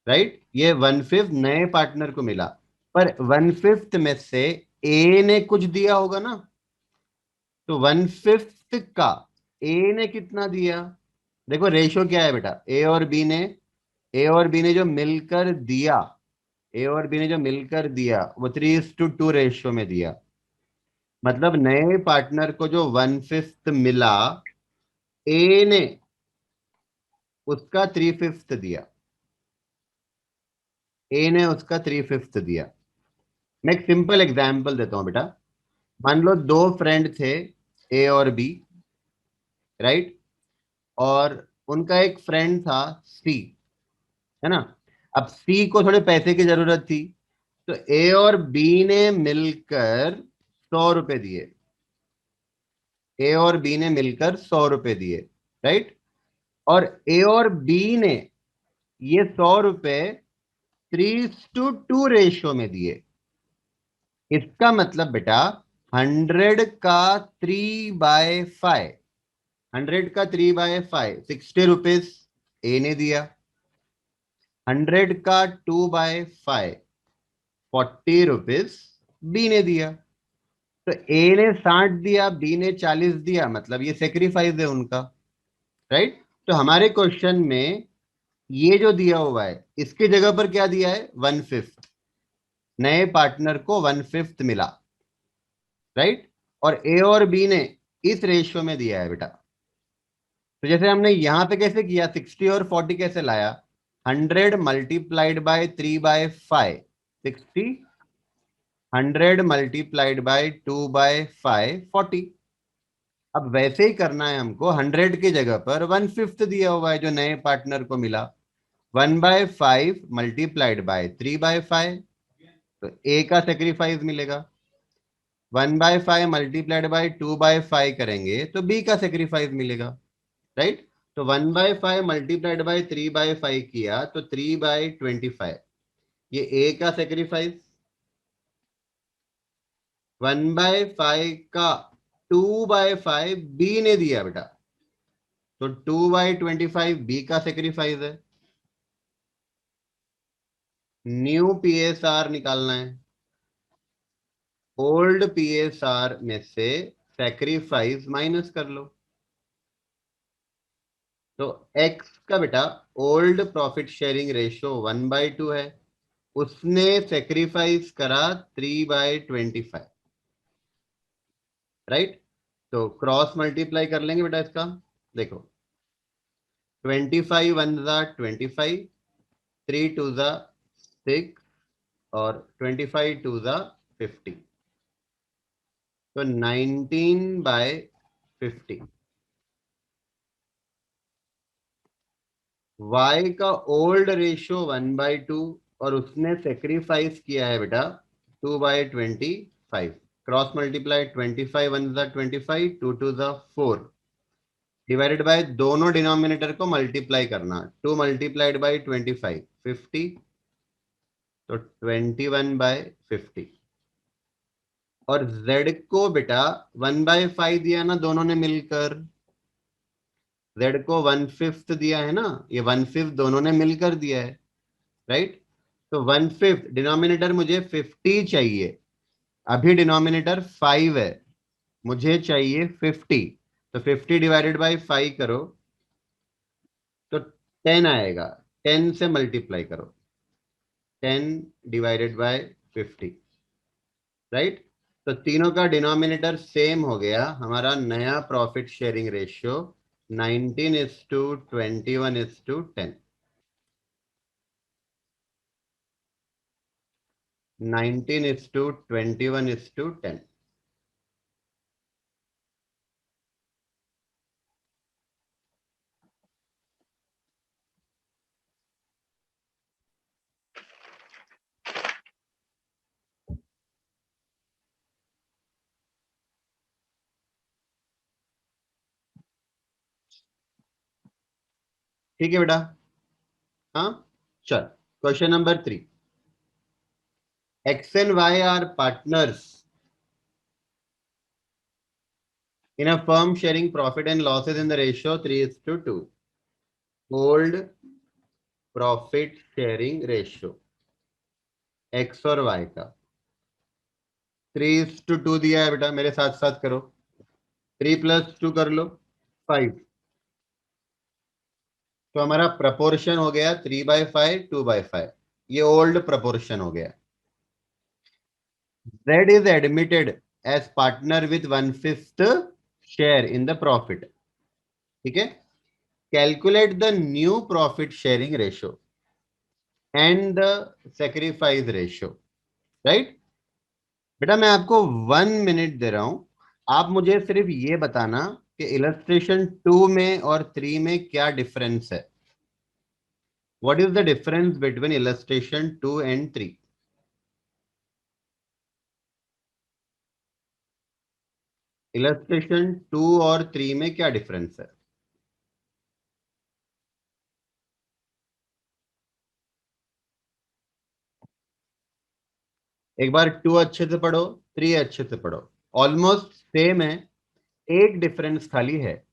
राइट। ये 1/5 नए पार्टनर को मिला, पर 1/5 में से ए ने कुछ दिया होगा ना। तो 1/5 का ए ने कितना दिया। देखो रेशियो क्या है बेटा, ए और बी ने जो मिलकर दिया, ए और बी ने जो मिलकर दिया वो 3:2 रेशियो में दिया। मतलब नए पार्टनर को जो 1/5 मिला, ए ने उसका 3/5 दिया। ए ने उसका 3/5 दिया। मैं एक सिंपल एग्जांपल देता हूं बेटा। मान लो दो फ्रेंड थे, ए और बी, राइट। और उनका एक फ्रेंड था सी, है ना। अब सी को थोड़े पैसे की जरूरत थी, तो ए और बी ने मिलकर 100 रुपए दिए। ए और बी ने मिलकर 100 रुपए दिए, राइट। और ए और बी ने ये 100 रुपए 3:2 रेशियो में दिए। इसका मतलब बेटा 100 का 3/5, 60 रुपीज ए ने दिया। 100 का 2/5, 40 रुपीज बी ने दिया। तो ए ने 60 दिया, बी ने 40 दिया, मतलब ये सेक्रीफाइस है उनका, राइट। तो हमारे क्वेश्चन में ये जो दिया हुआ है, इसके जगह पर क्या दिया है, 1/5। नए पार्टनर को 1/5 मिला, राइट। और ए और बी ने इस रेशियो में दिया है बेटा। तो जैसे हमने यहां पे कैसे किया, 60 और 40 कैसे लाया, 100 मल्टीप्लाइड बाय 3/5, 60। 100 multiplied by 2/5, 40। अब वैसे ही करना है हमको, 100 की जगह पर 1/5 दिया हुआ है जो नए पार्टनर को मिला। 1/5 मल्टीप्लाइड बाय 3/5, तो ए का सेक्रीफाइस मिलेगा। 1/5 मल्टीप्लाइड बाय 2/5 करेंगे तो बी का सेक्रीफाइस मिलेगा, राइट। तो 1/5 मल्टीप्लाइड बाय 3/5 किया तो 3/25, ये ए का सेक्रीफाइस। 1/5 का 2/5 बी ने दिया बेटा, तो 2/25 बी का सेक्रीफाइस है। न्यू पीएसआर निकालना है। ओल्ड पीएसआर में से सेक्रीफाइस माइनस कर लो। तो एक्स का बेटा ओल्ड प्रॉफिट शेयरिंग रेशियो 1/2 है, उसने सेक्रीफाइस करा 3/25, राइट। तो क्रॉस मल्टीप्लाई कर लेंगे बेटा इसका। देखो 25 1 ज़ा 25, 3 2 ज़ा 6 और 25 2 ज़ा 50, तो 19/50। y का ओल्ड रेशियो 1/2 और उसने सेक्रीफाइस किया है बेटा 2/25। क्रॉस मल्टीप्लाई 25 1 ज़ा 25, 2 2 ज़ा 4, डिवाइडेड बाय दोनों डिनोमिनेटर को मल्टीप्लाई करना, 2 मल्टीप्लाइड बाय 25 50, तो 21/50। और z को बेटा 1/5 दिया ना दोनों ने मिलकर, z को 1/5 दिया है ना, ये 1/5 दोनों ने मिलकर दिया है, राइट। तो 1/5 डिनोमिनेटर मुझे 50 चाहिए, अभी डिनोमिनेटर 5 है, मुझे चाहिए 50, तो 50 डिवाइडेड बाय 5 करो तो 10 आएगा, 10 से मल्टीप्लाई करो, 10 डिवाइडेड बाय 50, राइट। तो तीनों का डिनोमिनेटर सेम हो गया, हमारा नया प्रॉफिट शेयरिंग रेशियो 19:21:10, 19:21:10। ठीक है बेटा। हाँ चल, question number 3, X and Y are partners in a firm sharing profit and losses in the ratio 3:2, old profit sharing ratio x और y का 3:2 दिया है बेटा, मेरे साथ साथ करो, 3 + 2 कर लो 5, तो हमारा प्रपोर्शन हो गया 3/5 2/5, ये ओल्ड प्रपोर्शन हो गया। Z is admitted as partner with 1/5 share in the profit, ठीक है। Calculate the new profit sharing ratio and the sacrifice ratio, right. बेटा मैं आपको 1 मिनट दे रहा हूं, आप मुझे सिर्फ ये बताना कि इलस्ट्रेशन 2 में और 3 में क्या डिफरेंस है। What is the difference between illustration 2 and 3? Illustration 2 और 3 में क्या डिफरेंस है? एक बार 2 अच्छे से पढ़ो, 3 अच्छे से पढ़ो, ऑलमोस्ट सेम है, एक डिफरेंस खाली है।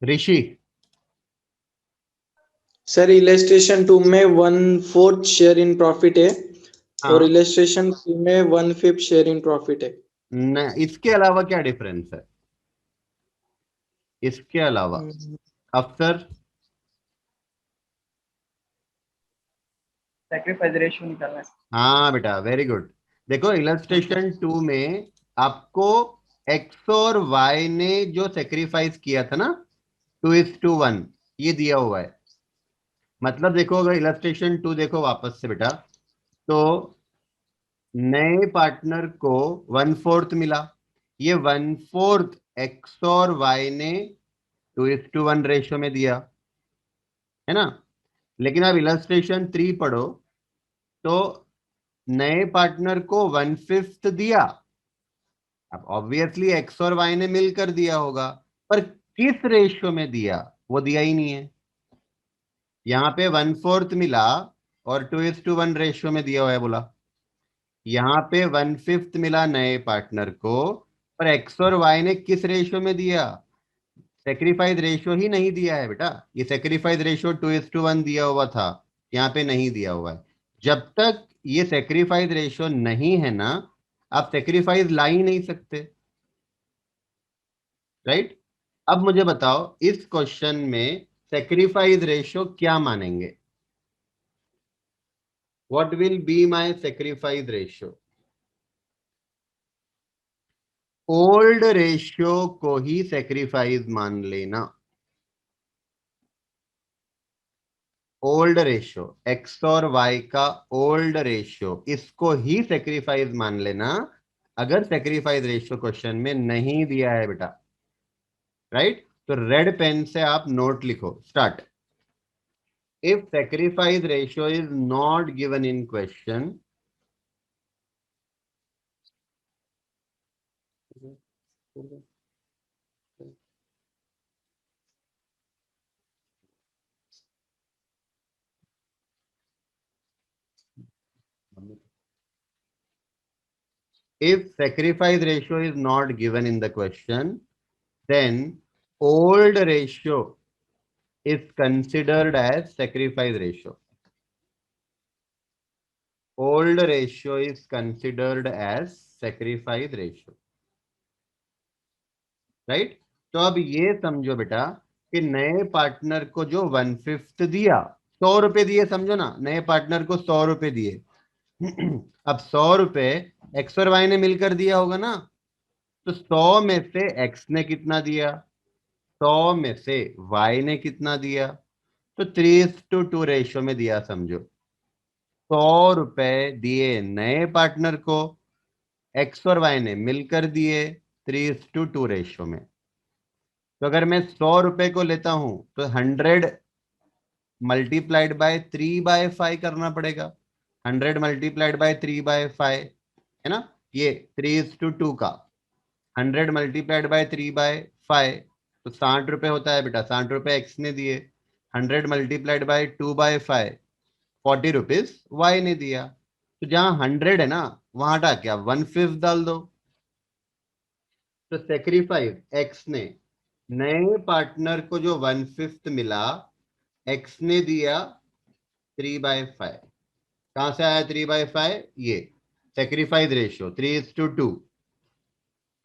ऋषि, सर इलस्ट्रेशन 2 में 1/4 शेयर इन प्रॉफिट है और हाँ इलस्ट्रेशन 3 में 1/5 शेयर इन प्रॉफिट है। न, इसके अलावा क्या डिफरेंस है? इसके अलावा अफसर, सेक्रीफाइस रेशियो निकालना है। हाँ बेटा वेरी गुड। देखो इलस्ट्रेशन 2 में आपको एक्स और वाई ने जो सेक्रीफाइस किया था ना 2:1, ये दिया हुआ है। मतलब देखो अगर इलस्ट्रेशन 2 देखो वापस से बेटा, तो नए पार्टनर को 1/4 मिला, ये 1/4 एक्स और वाई ने 2:1 रेशियो में दिया है ना। लेकिन अब इलस्ट्रेशन 3 पढ़ो, तो नए पार्टनर को 1/5 दिया, अब ऑब्वियसली एक्स और वाई ने मिलकर दिया होगा, पर किस रेशियो में दिया वो दिया ही नहीं है। यहाँ पे 1/4 मिला और 2:1 रेशियो में दिया हुआ है बोला, यहाँ पे 1/5 मिला नए पार्टनर को, पर एक्स और वाई ने किस रेशियो में दिया? सेक्रीफाइस रेशियो ही नहीं दिया है बेटा, ये सेक्रीफाइस रेशियो 2:1 दिया हुआ था, यहाँ पे नहीं दिया हुआ है। जब तक ये सेक्रीफाइस रेशियो नहीं है ना, आप सेक्रीफाइस ला ही नहीं सकते, राइट। अब मुझे बताओ इस क्वेश्चन में सेक्रीफाइस रेशियो क्या मानेंगे? What will be my sacrifice ratio? Old ratio को ही सेक्रीफाइस मान लेना। ओल्ड रेशियो एक्स और वाई का ओल्ड रेशियो, इसको ही सेक्रीफाइस मान लेना अगर सेक्रीफाइस रेशियो क्वेश्चन में नहीं दिया है बेटा। राइट? तो रेड पेन से आप नोट लिखो। Start. If sacrifice ratio is not given in question, if sacrifice ratio is not given in the question, then old ratio is considered as sacrifice ratio. Old ratio is considered as sacrifice ratio. Right? तो अब ये समझो बेटा कि नए partner को जो 1/5 दिया, 100 रुपए दिए, समझो ना, नए पार्टनर को 100 रुपए दिए। अब 100 रुपए एक्स और वाई ने मिलकर दिया होगा ना, तो 100 में से एक्स ने कितना दिया, 100 में से वाई ने कितना दिया, तो 3:2 रेशियो में दिया। समझो 100 रुपए दिए नए पार्टनर को, एक्स और वाई ने मिलकर दिए 3:2 रेशियो में। तो अगर मैं 100 रुपए को लेता हूं तो 100 मल्टीप्लाइड बाय 3/5 करना पड़ेगा। 100 मल्टीप्लाइड बाय 3/5 है ना, ये 3:2 का 100 मल्टीप्लाइड बाय 3/5 तो 60 रुपए होता है बेटा। 60 रुपए एक्स ने दिए। 100 मल्टीप्लाइड बाय 2/5 40 रुपीज वाई ने दिया। तो जहां 100 है ना, वहां हटा के आप 1/5 डाल दो। तो सेक्रीफाइस एक्स ने नए पार्टनर को जो 1/5 मिला, एक्स ने दिया 3/5। कहां से आया 3/5? ये सेक्रीफाइस रेशियो 3:2।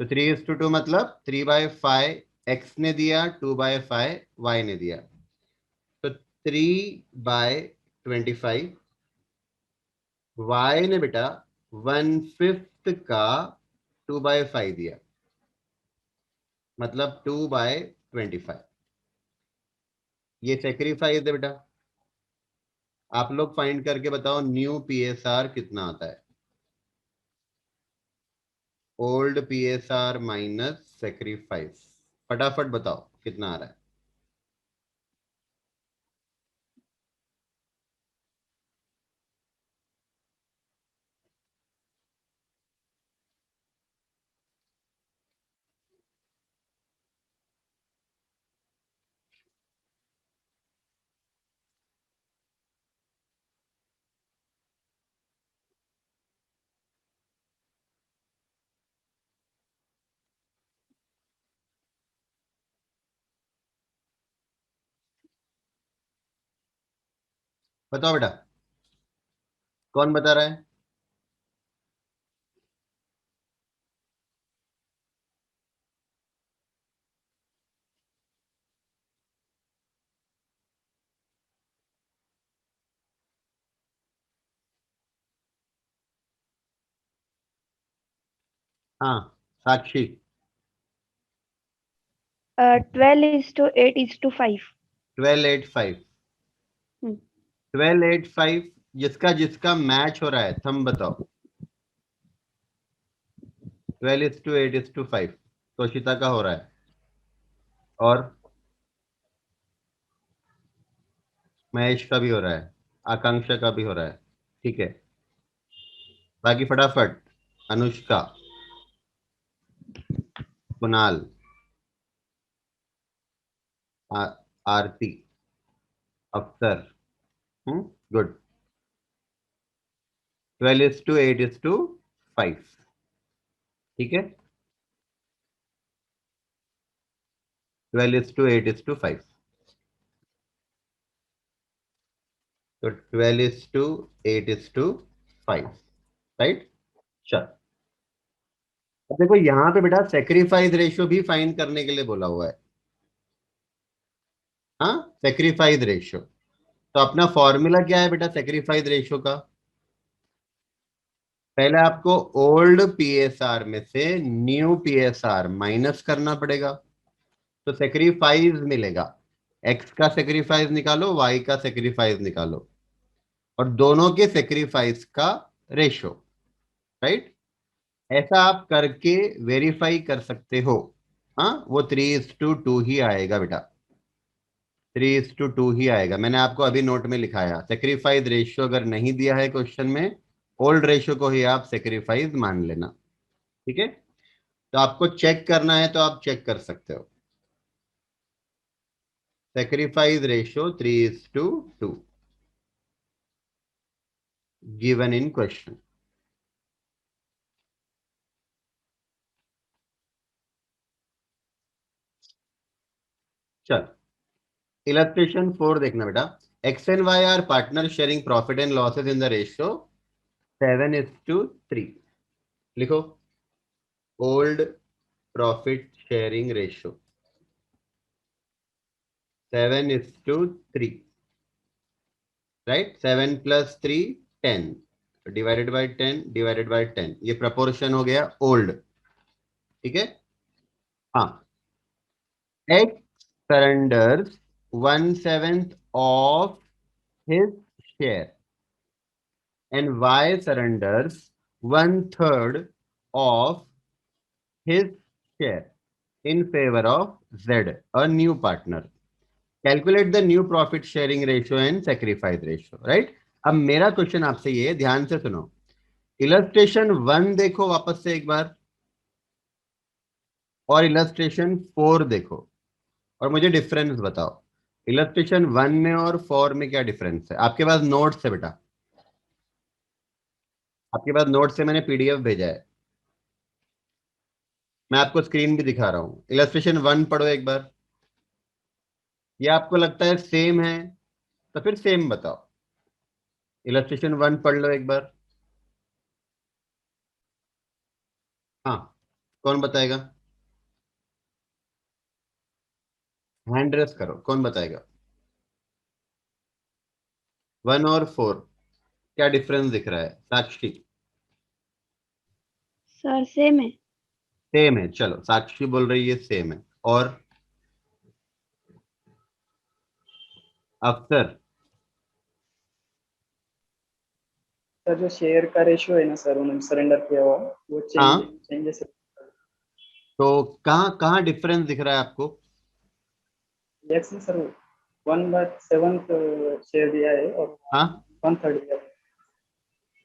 तो 3:2 मतलब 3/5 एक्स ने दिया, 2/5 वाई ने दिया। तो 3/25 वाई ने बेटा 1/5 का 2/5 दिया, मतलब 2/25। ये सेक्रीफाइस है बेटा। आप लोग फाइंड करके बताओ न्यू पीएसआर कितना आता है। ओल्ड पीएसआर माइनस सेक्रीफाइस, फटाफट बताओ कितना आ रहा है। बताओ बेटा, कौन बता रहा है? हाँ, साक्षी। 12:8:5. 12:8:5। हम्म। 12:8:5 जिसका जिसका मैच हो रहा है थंब बताओ। 12:8:5 तोशिता का हो रहा है, और महेश का भी हो रहा है, आकांक्षा का भी हो रहा है। ठीक है, बाकी फटाफट। अनुष्का, कुणाल, आरती, अफसर। गुड। 12:8:5। ठीक है, 12:8:5। तो 12:8:5। राइट? चल, अब देखो यहाँ पे बेटा सेक्रीफाइस रेशियो भी फाइंड करने के लिए बोला हुआ है। हाँ, सेक्रीफाइस रेशियो। तो अपना फॉर्मूला क्या है बेटा सेक्रीफाइस रेशियो का? पहले आपको ओल्ड पीएसआर में से न्यू पीएसआर माइनस करना पड़ेगा, तो सेक्रीफाइस मिलेगा। एक्स का सेक्रीफाइस निकालो, वाई का सेक्रीफाइस निकालो, और दोनों के सेक्रीफाइस का रेशो, राइट? ऐसा आप करके वेरीफाई कर सकते हो। हाँ, वो 3:2 ही आएगा बेटा, 3:2 ही आएगा। मैंने आपको अभी नोट में लिखाया। सेक्रीफाइस रेशियो अगर नहीं दिया है क्वेश्चन में, ओल्ड रेशियो को ही आप सेक्रीफाइस मान लेना, ठीक है? तो आपको चेक करना है तो आप चेक कर सकते हो। Sacrifice ratio 3:2 given in question. चल, इलस्ट्रेशन 4 देखना बेटा। X and Y are partner sharing profit and losses in the ratio 7:3। लिखो, old profit sharing ratio 7:3, right? 7 + 3 10 divided by 10 divided by 10, ये प्रपोर्शन हो गया ओल्ड, ठीक है? हाँ, X surrenders 1/7 of his share and Y surrenders 1/3 of his share in favor of Z, a new partner. Calculate the new profit sharing ratio and sacrifice ratio, right? अब मेरा question आपसे ये, ध्यान से सुनो। इलस्ट्रेशन 1 देखो वापस से एक बार, और इलस्ट्रेशन 4 देखो, और मुझे डिफरेंस बताओ। इलस्ट्रेशन 1 में और 4 में क्या डिफरेंस है? आपके पास नोट्स है बेटा, आपके पास नोट्स से मैंने पीडीएफ भेजा है, मैं आपको स्क्रीन भी दिखा रहा हूं। इलस्ट्रेशन 1 पढ़ो एक बार। ये आपको लगता है सेम है, तो फिर सेम बताओ। इलस्ट्रेशन 1 पढ़ लो एक बार। हाँ, कौन बताएगा? हैंड रेस करो, कौन बताएगा? 1 और 4 क्या डिफरेंस दिख रहा है? साक्षी? सर सेम है। सेम है, चलो साक्षी बोल रही है सेम है। और अफसर? सर जो शेयर का रेशियो है ना सर, उन्होंने सरेंडर किया हुआ वो हाँ, चेंजेस। तो कहाँ कहाँ डिफरेंस दिख रहा है आपको? एक्स ने सर 1/7 शेयर दिया है और हाँ 1/3 दिया है।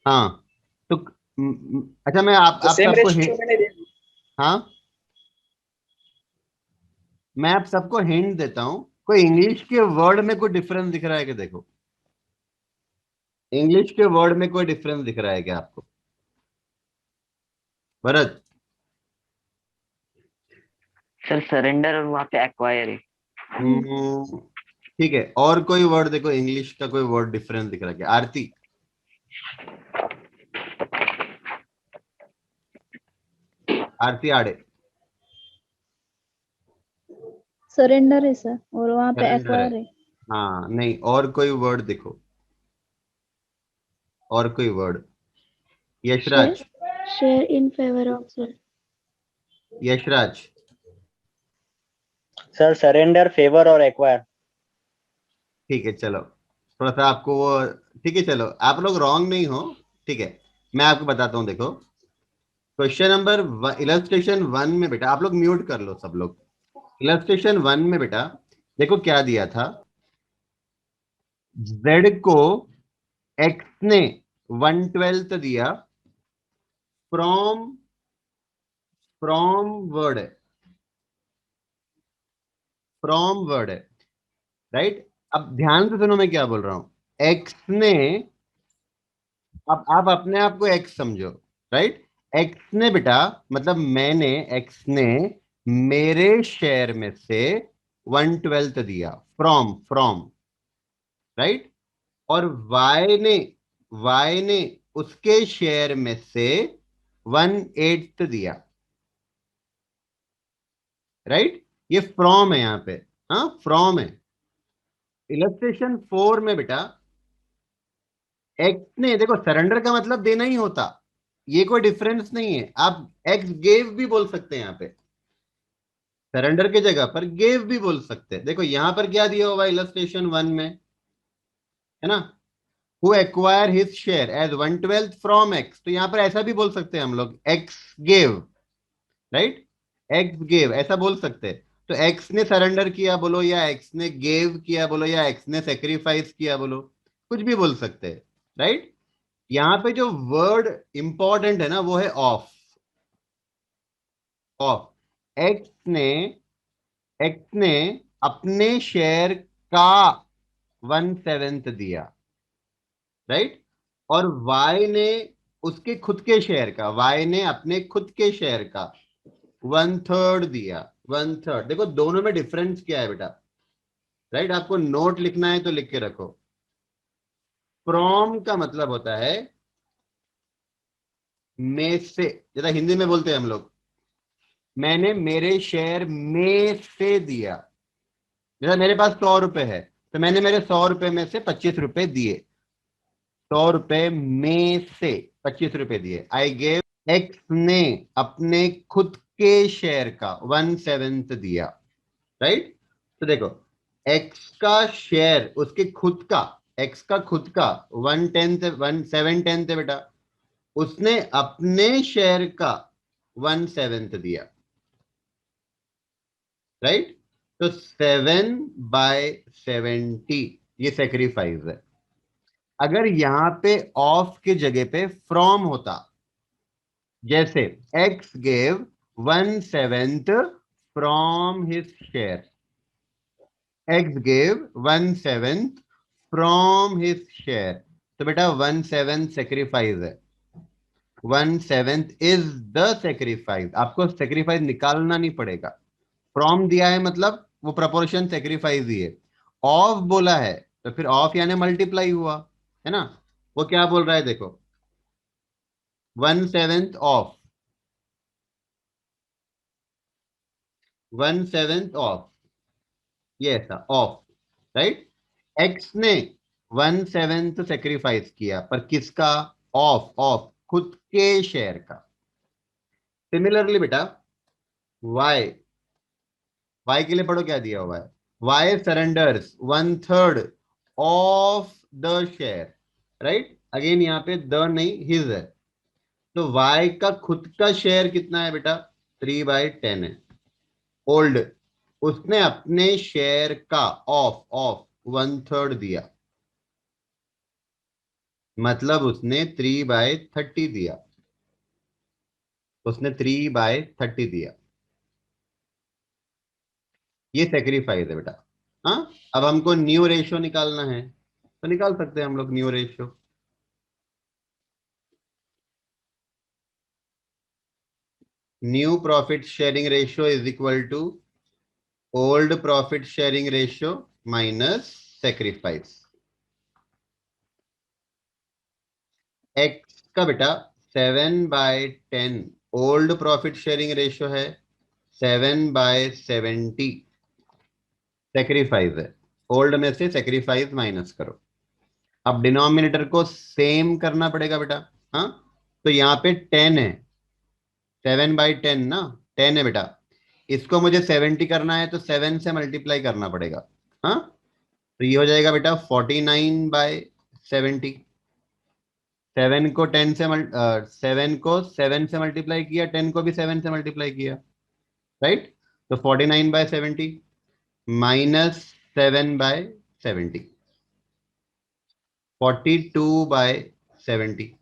हाँ, तो अच्छा, मैं आप सेम सबको रेशियो मैंने दिया। हाँ, मैं आप सबको हिंट देता हूं। कोई इंग्लिश के वर्ड में कोई डिफरेंस दिख रहा है कि? देखो, इंग्लिश के वर्ड में कोई डिफरेंस दिख रहा है क्या आपको? भरत? सर सरेंडर और वहाँ पे एक्वायर है। ठीक है, और कोई वर्ड देखो, इंग्लिश का कोई वर्ड डिफरेंस दिख रहा है क्या? आरती? आरती आड़े? सरेंडर है सर, और वहाँ पे सरेंडर है? एक्वायर है। हाँ नहीं, और कोई वर्ड देखो, और कोई word. Yashraj? Share in favour of sir. Yashraj? Sir surrender, favour और एक्वायर। ठीक है, चलो थोड़ा सा आपको वो, ठीक है चलो, आप लोग रॉन्ग नहीं हो, ठीक है। मैं आपको बताता हूँ, देखो क्वेश्चन नंबर इलस्ट्रेशन 1 में बेटा, आप लोग म्यूट कर लो सब लोग। इलस्ट्रेशन 1 में बेटा देखो क्या दिया था। Z को X ने 1/12 दिया, फ्रॉम फ्रॉम वर्ड है, फ्रॉम वर्ड है, राइट? अब ध्यान से सुनो मैं क्या बोल रहा हूं। X ने, अब आप अपने आप को X समझो, राइट? X ने बेटा, मतलब मैंने, X ने मेरे शेयर में से 1/12 दिया, फ्रॉम फ्रॉम, राइट? और Y ने उसके शेयर में से 1/8 दिया, राइट? ये फ्रॉम है यहाँ पे, हाँ फ्रॉम है। इलस्ट्रेशन 4 में बेटा एक्स ने, देखो सरेंडर का मतलब देना ही होता, ये कोई डिफरेंस नहीं है। आप एक्स गेव भी बोल सकते हैं, यहाँ पे सरेंडर की जगह पर गेव भी बोल सकते हैं। देखो यहां पर क्या दिया हुआ इलस्ट्रेशन 1 में, है ना, who acquire his share as 1/12 from X, तो यहां पर ऐसा भी बोल सकते हैं हम लोग, x gave, right, x gave ऐसा बोल सकते हैं। तो एक्स ने सरेंडर किया बोलो, या एक्स ने गेव किया बोलो, या एक्स ने सेक्रीफाइस किया बोलो, कुछ भी बोल सकते हैं, राइट। यहां पे जो वर्ड इंपॉर्टेंट है ना वो है ऑफ। ऑफ, एक्स ने एक्स ने अपने शेयर का 1/7 दिया, राइट, और वाई ने उसके खुद के शेयर का, वाई ने अपने खुद के शेयर का 1/3 दिया, 1/3। देखो दोनों में डिफरेंस क्या है बेटा, राइट, आपको नोट लिखना है तो लिख के रखो। फ्रॉम का मतलब होता है में से, जैसा हिंदी में बोलते हैं हम लोग, मैंने मेरे शेयर में से दिया। जैसा मेरे पास 100 रुपए है, तो मैंने मेरे 100 रुपए में से 25 रुपए दिए, 100 रुपए में से 25 रुपए दिए। आई गेव, एक्स ने अपने खुद के शेयर का 1/7 दिया, राइट। तो देखो एक्स का शेयर, उसके खुद का, एक्स का खुद का 1/7 है बेटा, उसने अपने शेयर का 1/7 दिया, राइट। तो 7/70 ये सेक्रीफाइस है। अगर यहां पे ऑफ की जगह पे फ्रॉम होता, जैसे x gave 1/7 from his share, x gave 1/7 from his share, तो बेटा 1/7 सेक्रीफाइस है, 1/7 इज द सेक्रीफाइस। आपको सेक्रीफाइस निकालना नहीं पड़ेगा। फ्रॉम दिया है मतलब वो प्रपोर्शन सेक्रीफाइस ही है। ऑफ बोला है तो फिर ऑफ यानी मल्टीप्लाई हुआ, है ना। वो क्या बोल रहा है देखो, 1/7 ऑफ, 1/7 ऑफ, ये ऐसा ऑफ, राइट। एक्स ने 1/7 सेक्रीफाइस किया, पर किसका, ऑफ, ऑफ खुद के शेयर का। सिमिलरली बेटा वाई, वाई के लिए पढ़ो क्या दिया हुआ है, Y surrenders 1/3 of the share, right. Again यहाँ पे द नहीं, हिज है, तो वाई का खुद का शेयर कितना है बेटा, 3/10 है। ओल्ड, उसने अपने शेयर का ऑफ ऑफ 1/3 दिया, मतलब उसने 3/30 दिया, उसने 3/30 दिया। ये सेक्रीफाइस है बेटा। हाँ, अब हमको न्यू रेशियो निकालना है तो निकाल सकते हैं हम लोग new ratio. New profit sharing ratio is equal to old profit sharing ratio minus sacrifice. X का बेटा 7/10 ओल्ड प्रॉफिट शेयरिंग रेशियो है, 7/70 सेक्रीफाइस है। ओल्ड में से सेक्रीफाइस माइनस करो। अब डिनोमिनेटर को सेम करना पड़ेगा बेटा। हाँ, तो यहाँ पे 10 है, 7/10 ना, 10 है बेटा, इसको मुझे 70 करना है तो 7 से मल्टीप्लाई करना पड़ेगा। हाँ, तो ये हो जाएगा बेटा 49/70। 7 को 10 से 7 को 7 से मल्टीप्लाई किया, 10 को भी 7 से मल्टीप्लाई किया, राइट। तो 49/70 माइनस 7/70, 42/70।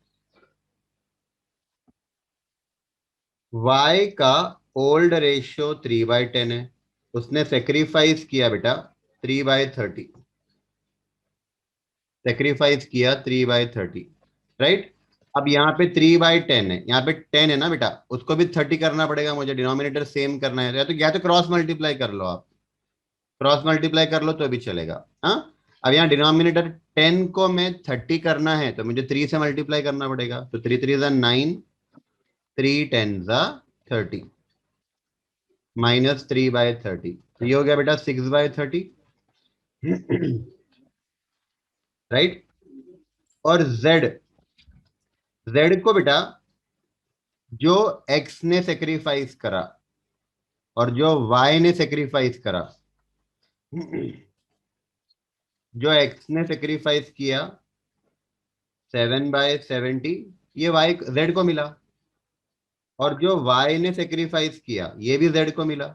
y का ओल्ड रेशियो 3/10 है, उसने सेक्रीफाइस किया बेटा 3/30, सेक्रीफाइस किया 3/30, राइट। अब यहाँ पे 3/10 है, यहाँ पे 10 है ना बेटा, उसको भी 30 करना पड़ेगा मुझे, डिनोमिनेटर सेम करना है, या तो क्रॉस मल्टीप्लाई कर लो आप, क्रॉस मल्टीप्लाई कर लो तो भी चलेगा। हाँ, अब यहाँ डिनोमिनेटर 10 को मैं 30 करना है तो मुझे 3 से मल्टीप्लाई करना पड़ेगा, तो 3 3 ज़ा 9, 3 10 ज़ा 30 माइनस 3/30, तो ये हो गया बेटा 6/30। राइट। और जेड, जेड को बेटा जो एक्स ने सेक्रीफाइस करा और जो वाई ने सेक्रीफाइस करा, जो एक्स ने सेक्रीफाइस किया 7/70, ये वाई जेड को मिला, और जो वाई ने सेक्रीफाइस किया ये भी जेड को मिला।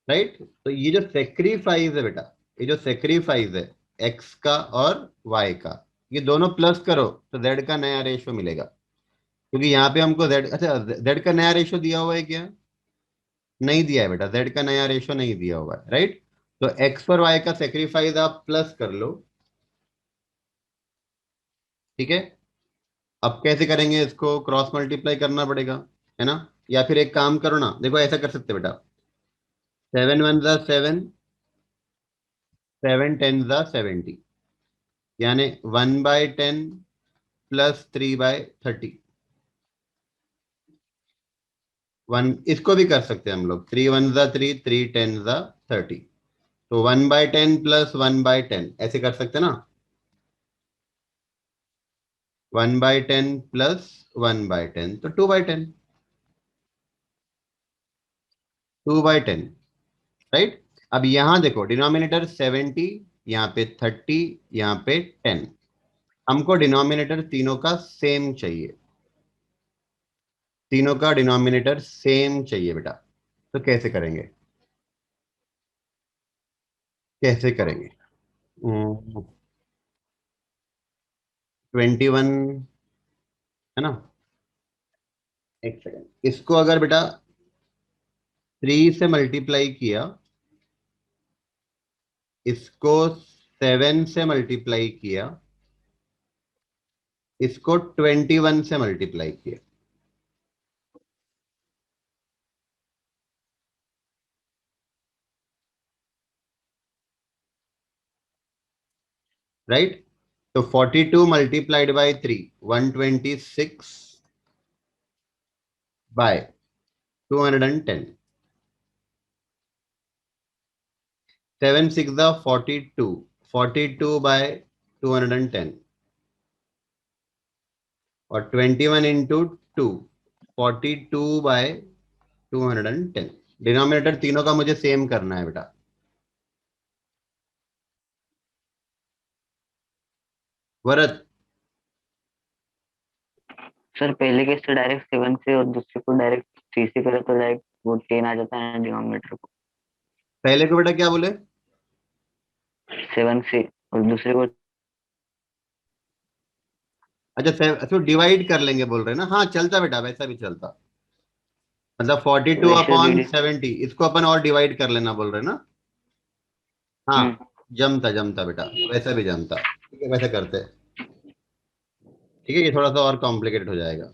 राइट। तो ये जो सेक्रीफाइस है बेटा, ये जो सेक्रीफाइस है एक्स का और वाई का, ये दोनों प्लस करो तो जेड का नया रेशियो मिलेगा। क्योंकि यहाँ पे हमको जेड, अच्छा जेड का नया रेशियो दिया हुआ है क्या? नहीं दिया है बेटा, जेड का नया रेशियो नहीं दिया हुआ है। राइट। तो एक्स और वाई का सेक्रीफाइस आप प्लस कर लो। ठीक है। अब कैसे करेंगे इसको? क्रॉस मल्टीप्लाई करना पड़ेगा, है ना? या फिर एक काम करो ना, देखो ऐसा कर सकते बेटा, 7 1 7, 7 10 70, यानी 1/10 प्लस 3/30। वन इसको भी कर सकते हैं हम लोग, 3 1 3, 3 10 30। तो 1/10 प्लस 1/10 ऐसे कर सकते हैं ना, 1/10 प्लस 1/10 तो 2/10, 2/10। राइट। अब यहां देखो, डिनोमिनेटर 70, यहाँ पे 30, यहाँ पे 10। हमको डिनोमिनेटर तीनों का सेम चाहिए, तीनों का डिनोमिनेटर सेम चाहिए बेटा। तो कैसे करेंगे, कैसे करेंगे? 21, है ना? एक सेकेंड, इसको अगर बेटा 3 से मल्टीप्लाई किया, इसको 7 से मल्टीप्लाई किया, इसको 21 से मल्टीप्लाई किया, राइट। तो 42 मल्टीप्लाइड बाई 3, 126 बाय 210, 7 6 42, 42 बाय 210, और 21 इंटू 2, 42 बाय 210। डिनोमिनेटर तीनों का मुझे सेम करना है बेटा। वरद, सर पहले केस से डायरेक्ट 7 से और दूसरे को डायरेक्ट 3 से करे तो डायरेक्ट वो 10 आ जाता है डिनोमिनेटर को। पहले को बेटा क्या बोले? 7 से और दूसरे को अच्छा, तो डिवाइड कर लेंगे बोल रहे हैं ना? हाँ चलता बेटा, वैसा भी चलता। मतलब 42 वैसे अपॉन भी 70, इसको अपन और डिवाइड कर लेना बोल रहे हैं ना? हाँ, जमता जमता बेटा, वैसा भी जमता। ठीक है, वैसा करते हैं। ठीक है, ये थोड़ा सा और कॉम्प्लिकेटेड हो जाएगा।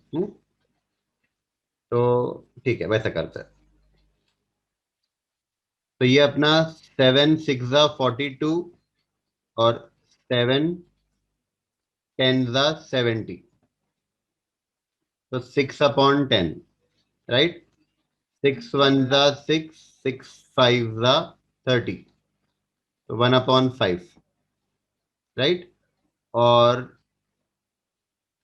तो ठीक है, वैसा करते हैं। तो ये अपना 7 6 42 और 7 10 70, तो 6/10, राइट। 6 1 6, 6 5 30, तो 1/5, राइट। और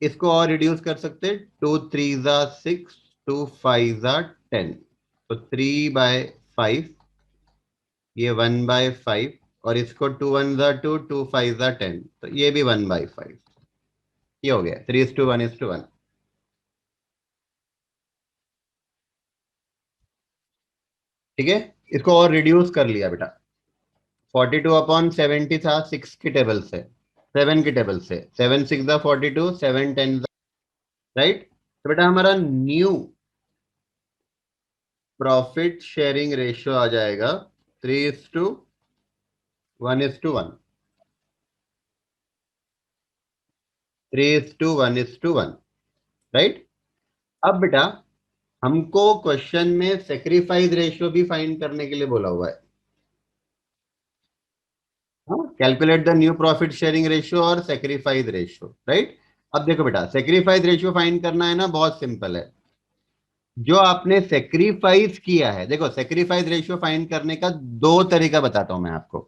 इसको और रिड्यूस कर सकते हैं, 2 3 6, 2 5 10, तो 3/5, ये 1/5, और इसको 2 1 2, 2 5 10, तो ये भी 1/5। ये हो गया 3:1:1। ठीक है, इसको और रिड्यूस कर लिया बेटा। 42/70 था 6 की टेबल से, 7 की टेबल से, 7 6 42, 7 10, राइट। तो बेटा हमारा न्यू प्रॉफिट शेयरिंग रेशियो आ जाएगा 3:1:1, 3:1:1, राइट। अब बेटा हमको क्वेश्चन में सेक्रीफाइस रेशियो भी फाइंड करने के लिए बोला हुआ है। Calculate the new profit sharing ratio और सेक्रीफाइस रेशियो, राइट। अब देखो बेटा, सेक्रीफाइस रेशियो फाइंड करना है ना, बहुत सिंपल है। जो आपने सेक्रीफाइस किया है, देखो सेक्रीफाइस रेशियो फाइंड करने का दो तरीका बताता हूं मैं आपको।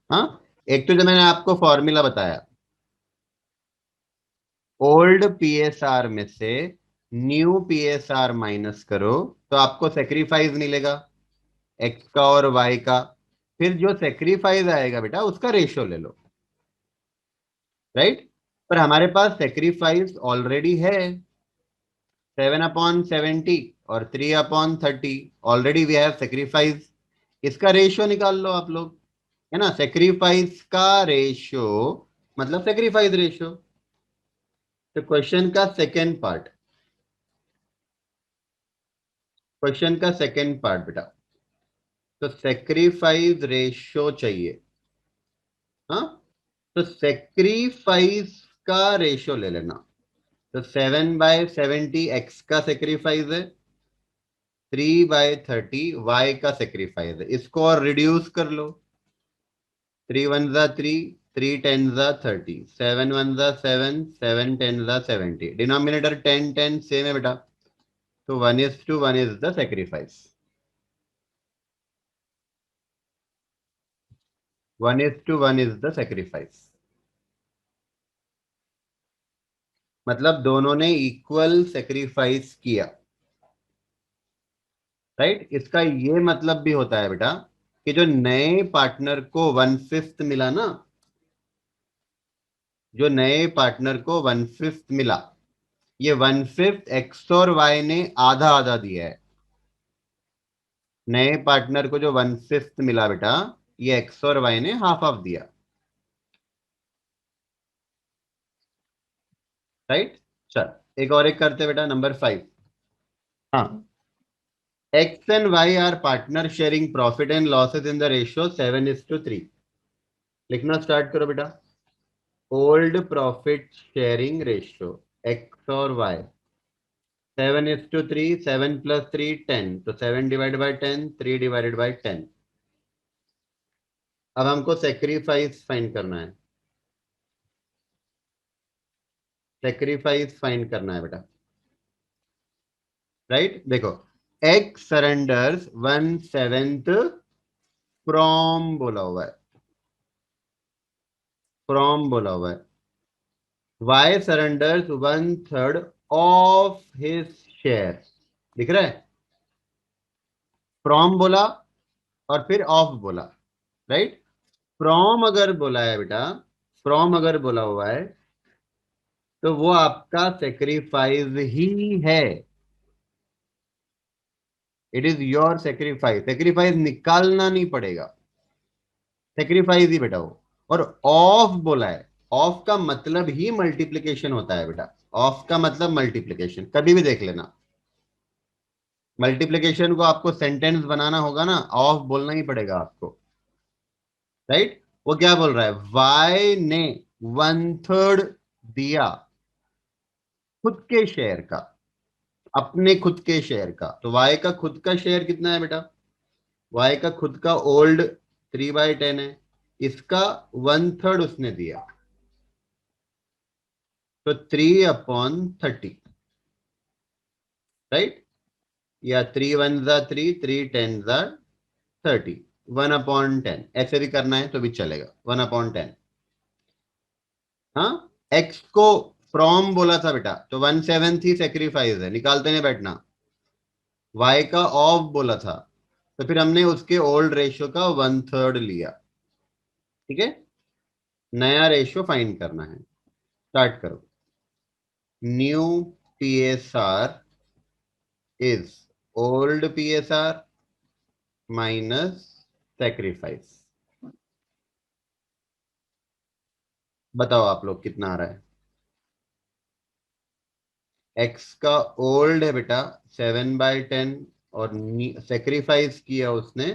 हाँ, एक तो जो मैंने आपको फॉर्मूला बताया, ओल्ड पीएसआर में से न्यू पीएसआर माइनस करो तो आपको सेक्रीफाइस मिलेगा एक्स का और वाई का। फिर जो सेक्रीफाइस आएगा बेटा उसका रेशियो ले लो, राइट। पर हमारे पास सेक्रीफाइस ऑलरेडी है 7/70 और 3/30, ऑलरेडी वी हैव सेक्रीफाइस। इसका रेशियो निकाल लो आप लोग, है ना। सेक्रीफाइस का रेशियो मतलब सेक्रीफाइस रेशियो। तो क्वेश्चन का सेकेंड पार्ट, क्वेश्चन का सेकेंड पार्ट बेटा, तो सेक्रीफाइस रेशियो चाहिए। हाँ, तो सेक्रीफाइस का रेशियो ले लेना। तो 7/70 एक्स का सेक्रीफाइस है, 3/30 वाई का सेक्रीफाइस है। इसको और रिड्यूस कर लो, 3 1 3, 3 10 30, 7 1 7, 7 10 70। डिनोमिनेटर 10 10 सेम है बेटा, तो 1:1 is the sacrifice. 1:1 is the sacrifice. मतलब दोनों ने इक्वल सेक्रीफाइस किया, राइट। इसका ये मतलब भी होता है बेटा कि जो नए पार्टनर को 1/5 मिला ना, जो नए पार्टनर को 1/5 मिला, ये 1/5 एक्स और वाई ने आधा आधा दिया है। नए पार्टनर को जो 1/5 मिला बेटा, ये एक्स और वाई ने हाफ हाफ दिया, राइट। चल एक और एक करते बेटा, नंबर 5। हाँ, X and Y are partner sharing profit and losses in the ratio 7:3। लिखना स्टार्ट करो बेटा। Old profit sharing ratio X और वाई 7:3, 7 + 3 10, तो 7 डिवाइड बाई 10, 3 डिवाइडेड बाई 10। अब हमको सेक्रीफाइस फाइंड करना है, सेक्रीफाइस फाइंड करना है बेटा, राइट। देखो, एक्स सरेंडर्स 1/7 फ्रॉम बोला हुआ है, फ्रॉम बोला हुआ है। Y surrenders 1/3 of his share, दिख रहा है। फ्रॉम बोला और फिर ऑफ बोला, राइट। फ्रॉम अगर बोला है बेटा, फ्रॉम अगर बोला हुआ है तो वो आपका सेक्रीफाइस ही है। It is your sacrifice, sacrifice निकालना नहीं पड़ेगा, सेक्रीफाइस ही बेटा वो। और ऑफ बोला है, ऑफ का मतलब ही मल्टीप्लिकेशन होता है बेटा, ऑफ का मतलब मल्टीप्लिकेशन। कभी भी देख लेना, मल्टीप्लिकेशन को आपको सेंटेंस बनाना होगा ना, ऑफ बोलना ही पड़ेगा आपको, राइट। वो क्या बोल रहा है, वाई ने 1/3 दिया खुद के शेयर का, अपने खुद के शेयर का। तो वाई का खुद का शेयर कितना है बेटा, वाई का खुद का ओल्ड 3/10 है, इसका 1/3 उसने दिया, तो 3/30, राइट। या 3 1 3, 3 10 30, 1/10 ऐसे भी करना है तो भी चलेगा, 1/10। हाँ, एक्स को फ्रॉम बोला था बेटा, तो 1/7 ही सेक्रीफाइस है, निकालते नहीं बैठना। वाई का ऑफ बोला था, तो फिर हमने उसके ओल्ड रेशियो का 1/3 लिया, ठीक है। नया रेशियो फाइंड करना है, स्टार्ट करो। New PSR is old PSR minus sacrifice. बताओ आप लोग कितना आ रहा है। एक्स का ओल्ड है बेटा 7/10 और सेक्रीफाइस किया उसने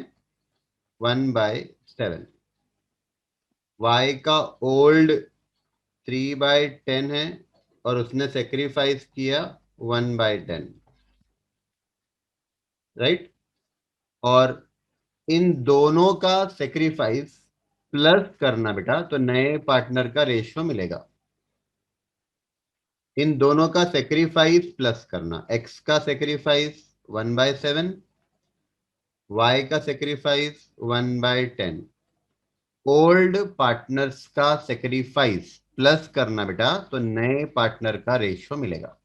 1/7। वाई का ओल्ड 3/10 है और उसने सेक्रीफाइस किया 1/10, राइट। और इन दोनों का सेक्रीफाइस प्लस करना बेटा, तो नए पार्टनर का रेशियो मिलेगा। इन दोनों का सेक्रीफाइस प्लस करना, एक्स का सेक्रीफाइस 1/7, वाई का सेक्रीफाइस 1/10, ओल्ड पार्टनर्स का सेक्रीफाइस प्लस करना बेटा, तो नए पार्टनर का रेशियो मिलेगा।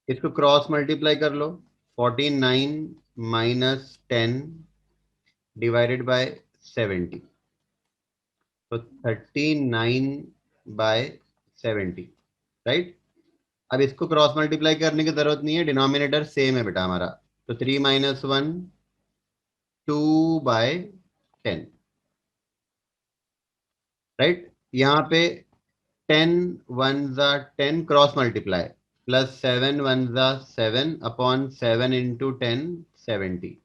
इसको क्रॉस मल्टीप्लाई कर लो। 49 माइनस 10 डिवाइडेड बाय 70, तो 39/70, राइट। अब इसको क्रॉस मल्टीप्लाई करने की जरूरत नहीं है, डिनोमिनेटर सेम है बेटा हमारा। तो 3 - 1 2/10, राइट। यहाँ पे 10 1 जा 10 क्रॉस मल्टीप्लाई, प्लस 7 1 जा 7 अपॉन 7 इंटू 10 70,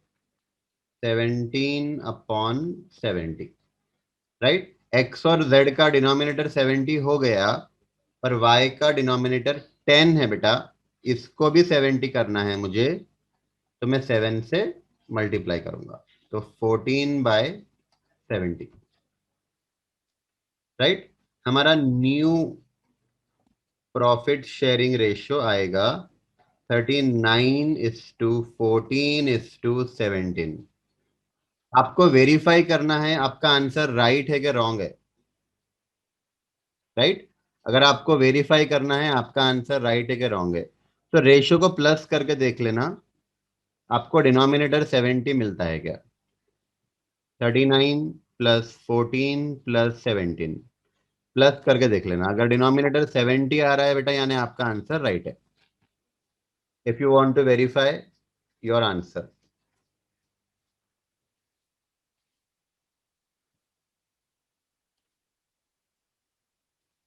17/70, राइट। एक्स और जेड का डिनोमिनेटर 70 हो गया, पर वाई का डिनोमिनेटर 10 है बेटा, इसको भी 70 करना है मुझे, तो मैं 7 से मल्टीप्लाई करूंगा, तो 14/70, राइट। हमारा न्यू प्रॉफिट शेयरिंग रेशियो आएगा 39:14:17। आपको वेरीफाई करना है आपका आंसर राइट है कि रॉन्ग है, राइट। अगर आपको वेरीफाई करना है आपका आंसर राइट है कि रॉन्ग है, तो रेशियो को प्लस करके देख लेना, आपको डिनोमिनेटर 70 मिलता है क्या। 39 प्लस 14 प्लस 17, प्लस करके देख लेना, अगर डिनोमिनेटर 70 आ रहा है बेटा, यानी आपका आंसर राइट है। If you want to verify your answer,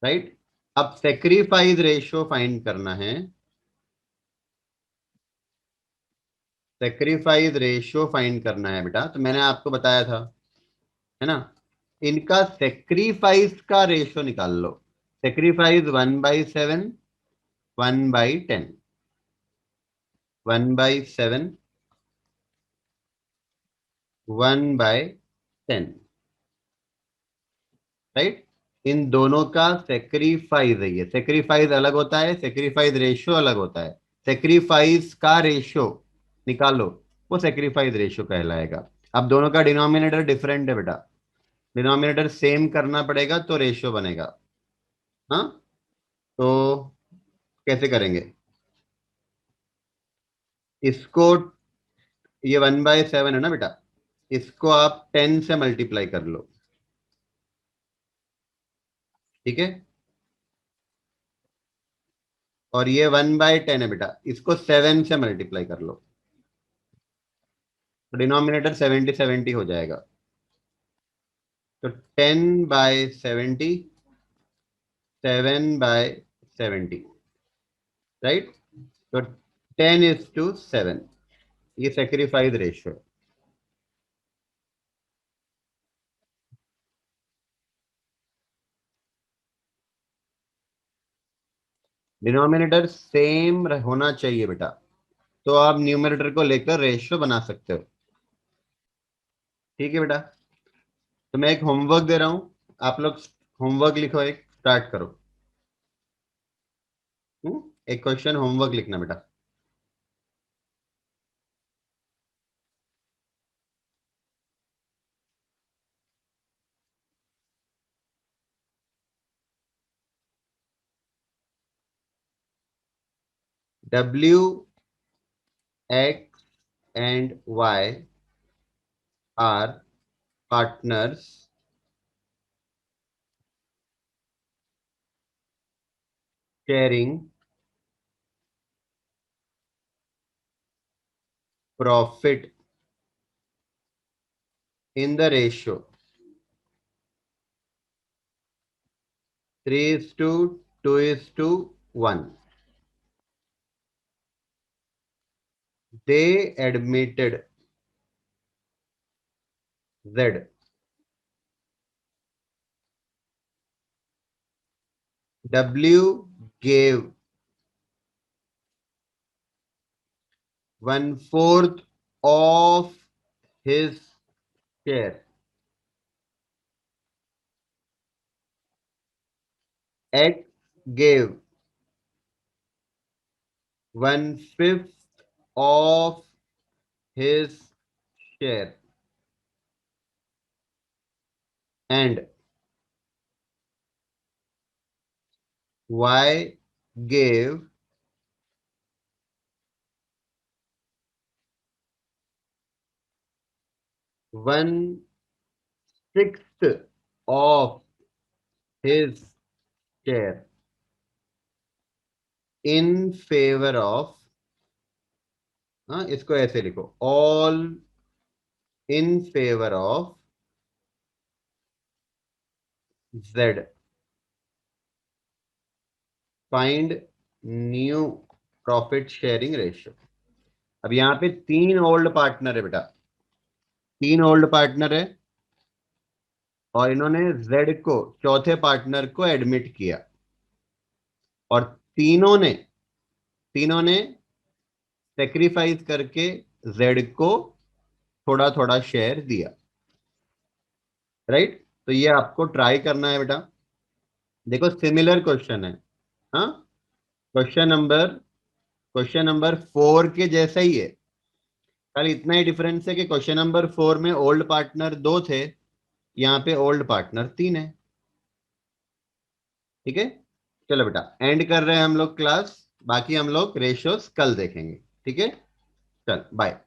right. अब सेक्रीफाइस रेशियो फाइंड करना है। सेक्रीफाइस रेशियो फाइंड करना है बेटा, तो मैंने आपको बताया था, है ना। इनका सेक्रीफाइस का रेशियो निकाल लो। Sacrifice 1/7, 1/10, 1/7, 1/10, right. इन दोनों का सेक्रीफाइस है, ये सेक्रीफाइस अलग होता है, सेक्रीफाइस रेशियो अलग होता है। सेक्रीफाइस का रेशियो निकालो, वो सेक्रीफाइस रेशियो कहलाएगा। अब दोनों का डिनोमिनेटर डिफरेंट है बेटा, डिनोमिनेटर सेम करना पड़ेगा तो रेशियो बनेगा। हाँ, तो कैसे करेंगे इसको। ये 1/7 है ना बेटा, इसको आप 10 से मल्टीप्लाई कर लो, ठीक है। और ये 1/10 है बेटा, इसको 7 से मल्टीप्लाई कर लो, तो डिनोमिनेटर 70 70 हो जाएगा। तो 10/70, 7/70, राइट। तो 10:7, ये सेक्रीफाइस रेशियो है। डिनोमिनेटर सेम होना चाहिए बेटा, तो आप न्यूमरेटर को लेकर रेशियो बना सकते हो, ठीक है बेटा। तो मैं एक होमवर्क दे रहा हूं, आप लोग होमवर्क लिखो, एक स्टार्ट करो। एक क्वेश्चन होमवर्क लिखना बेटा। W, X and Y are partners sharing profit in the ratio 3:2:1. They admitted Z. W gave 1/4 of his share. X gave 1/5 of his share. and Y gave one sixth of his share in favor of, हाँ इसको ऐसे लिखो, all in favor of Z. Find new profit sharing ratio. अब यहाँ पे 3 old partner है बेटा, 3 old partner है और इन्होंने Z को, चौथे पार्टनर को एडमिट किया और तीनों ने सेक्रीफाइस करके Z को थोड़ा थोड़ा शेयर दिया, राइट। तो ये आपको ट्राई करना है बेटा। देखो सिमिलर क्वेश्चन है, हाँ क्वेश्चन नंबर 4 के जैसा ही है, खाली इतना ही डिफरेंस है कि क्वेश्चन नंबर 4 में ओल्ड पार्टनर 2 थे, यहाँ पे ओल्ड पार्टनर 3 है। ठीक है, चलो बेटा एंड कर रहे हैं हम लोग क्लास, बाकी हम लोग रेशियोस कल देखेंगे। ठीक है, चल बाय।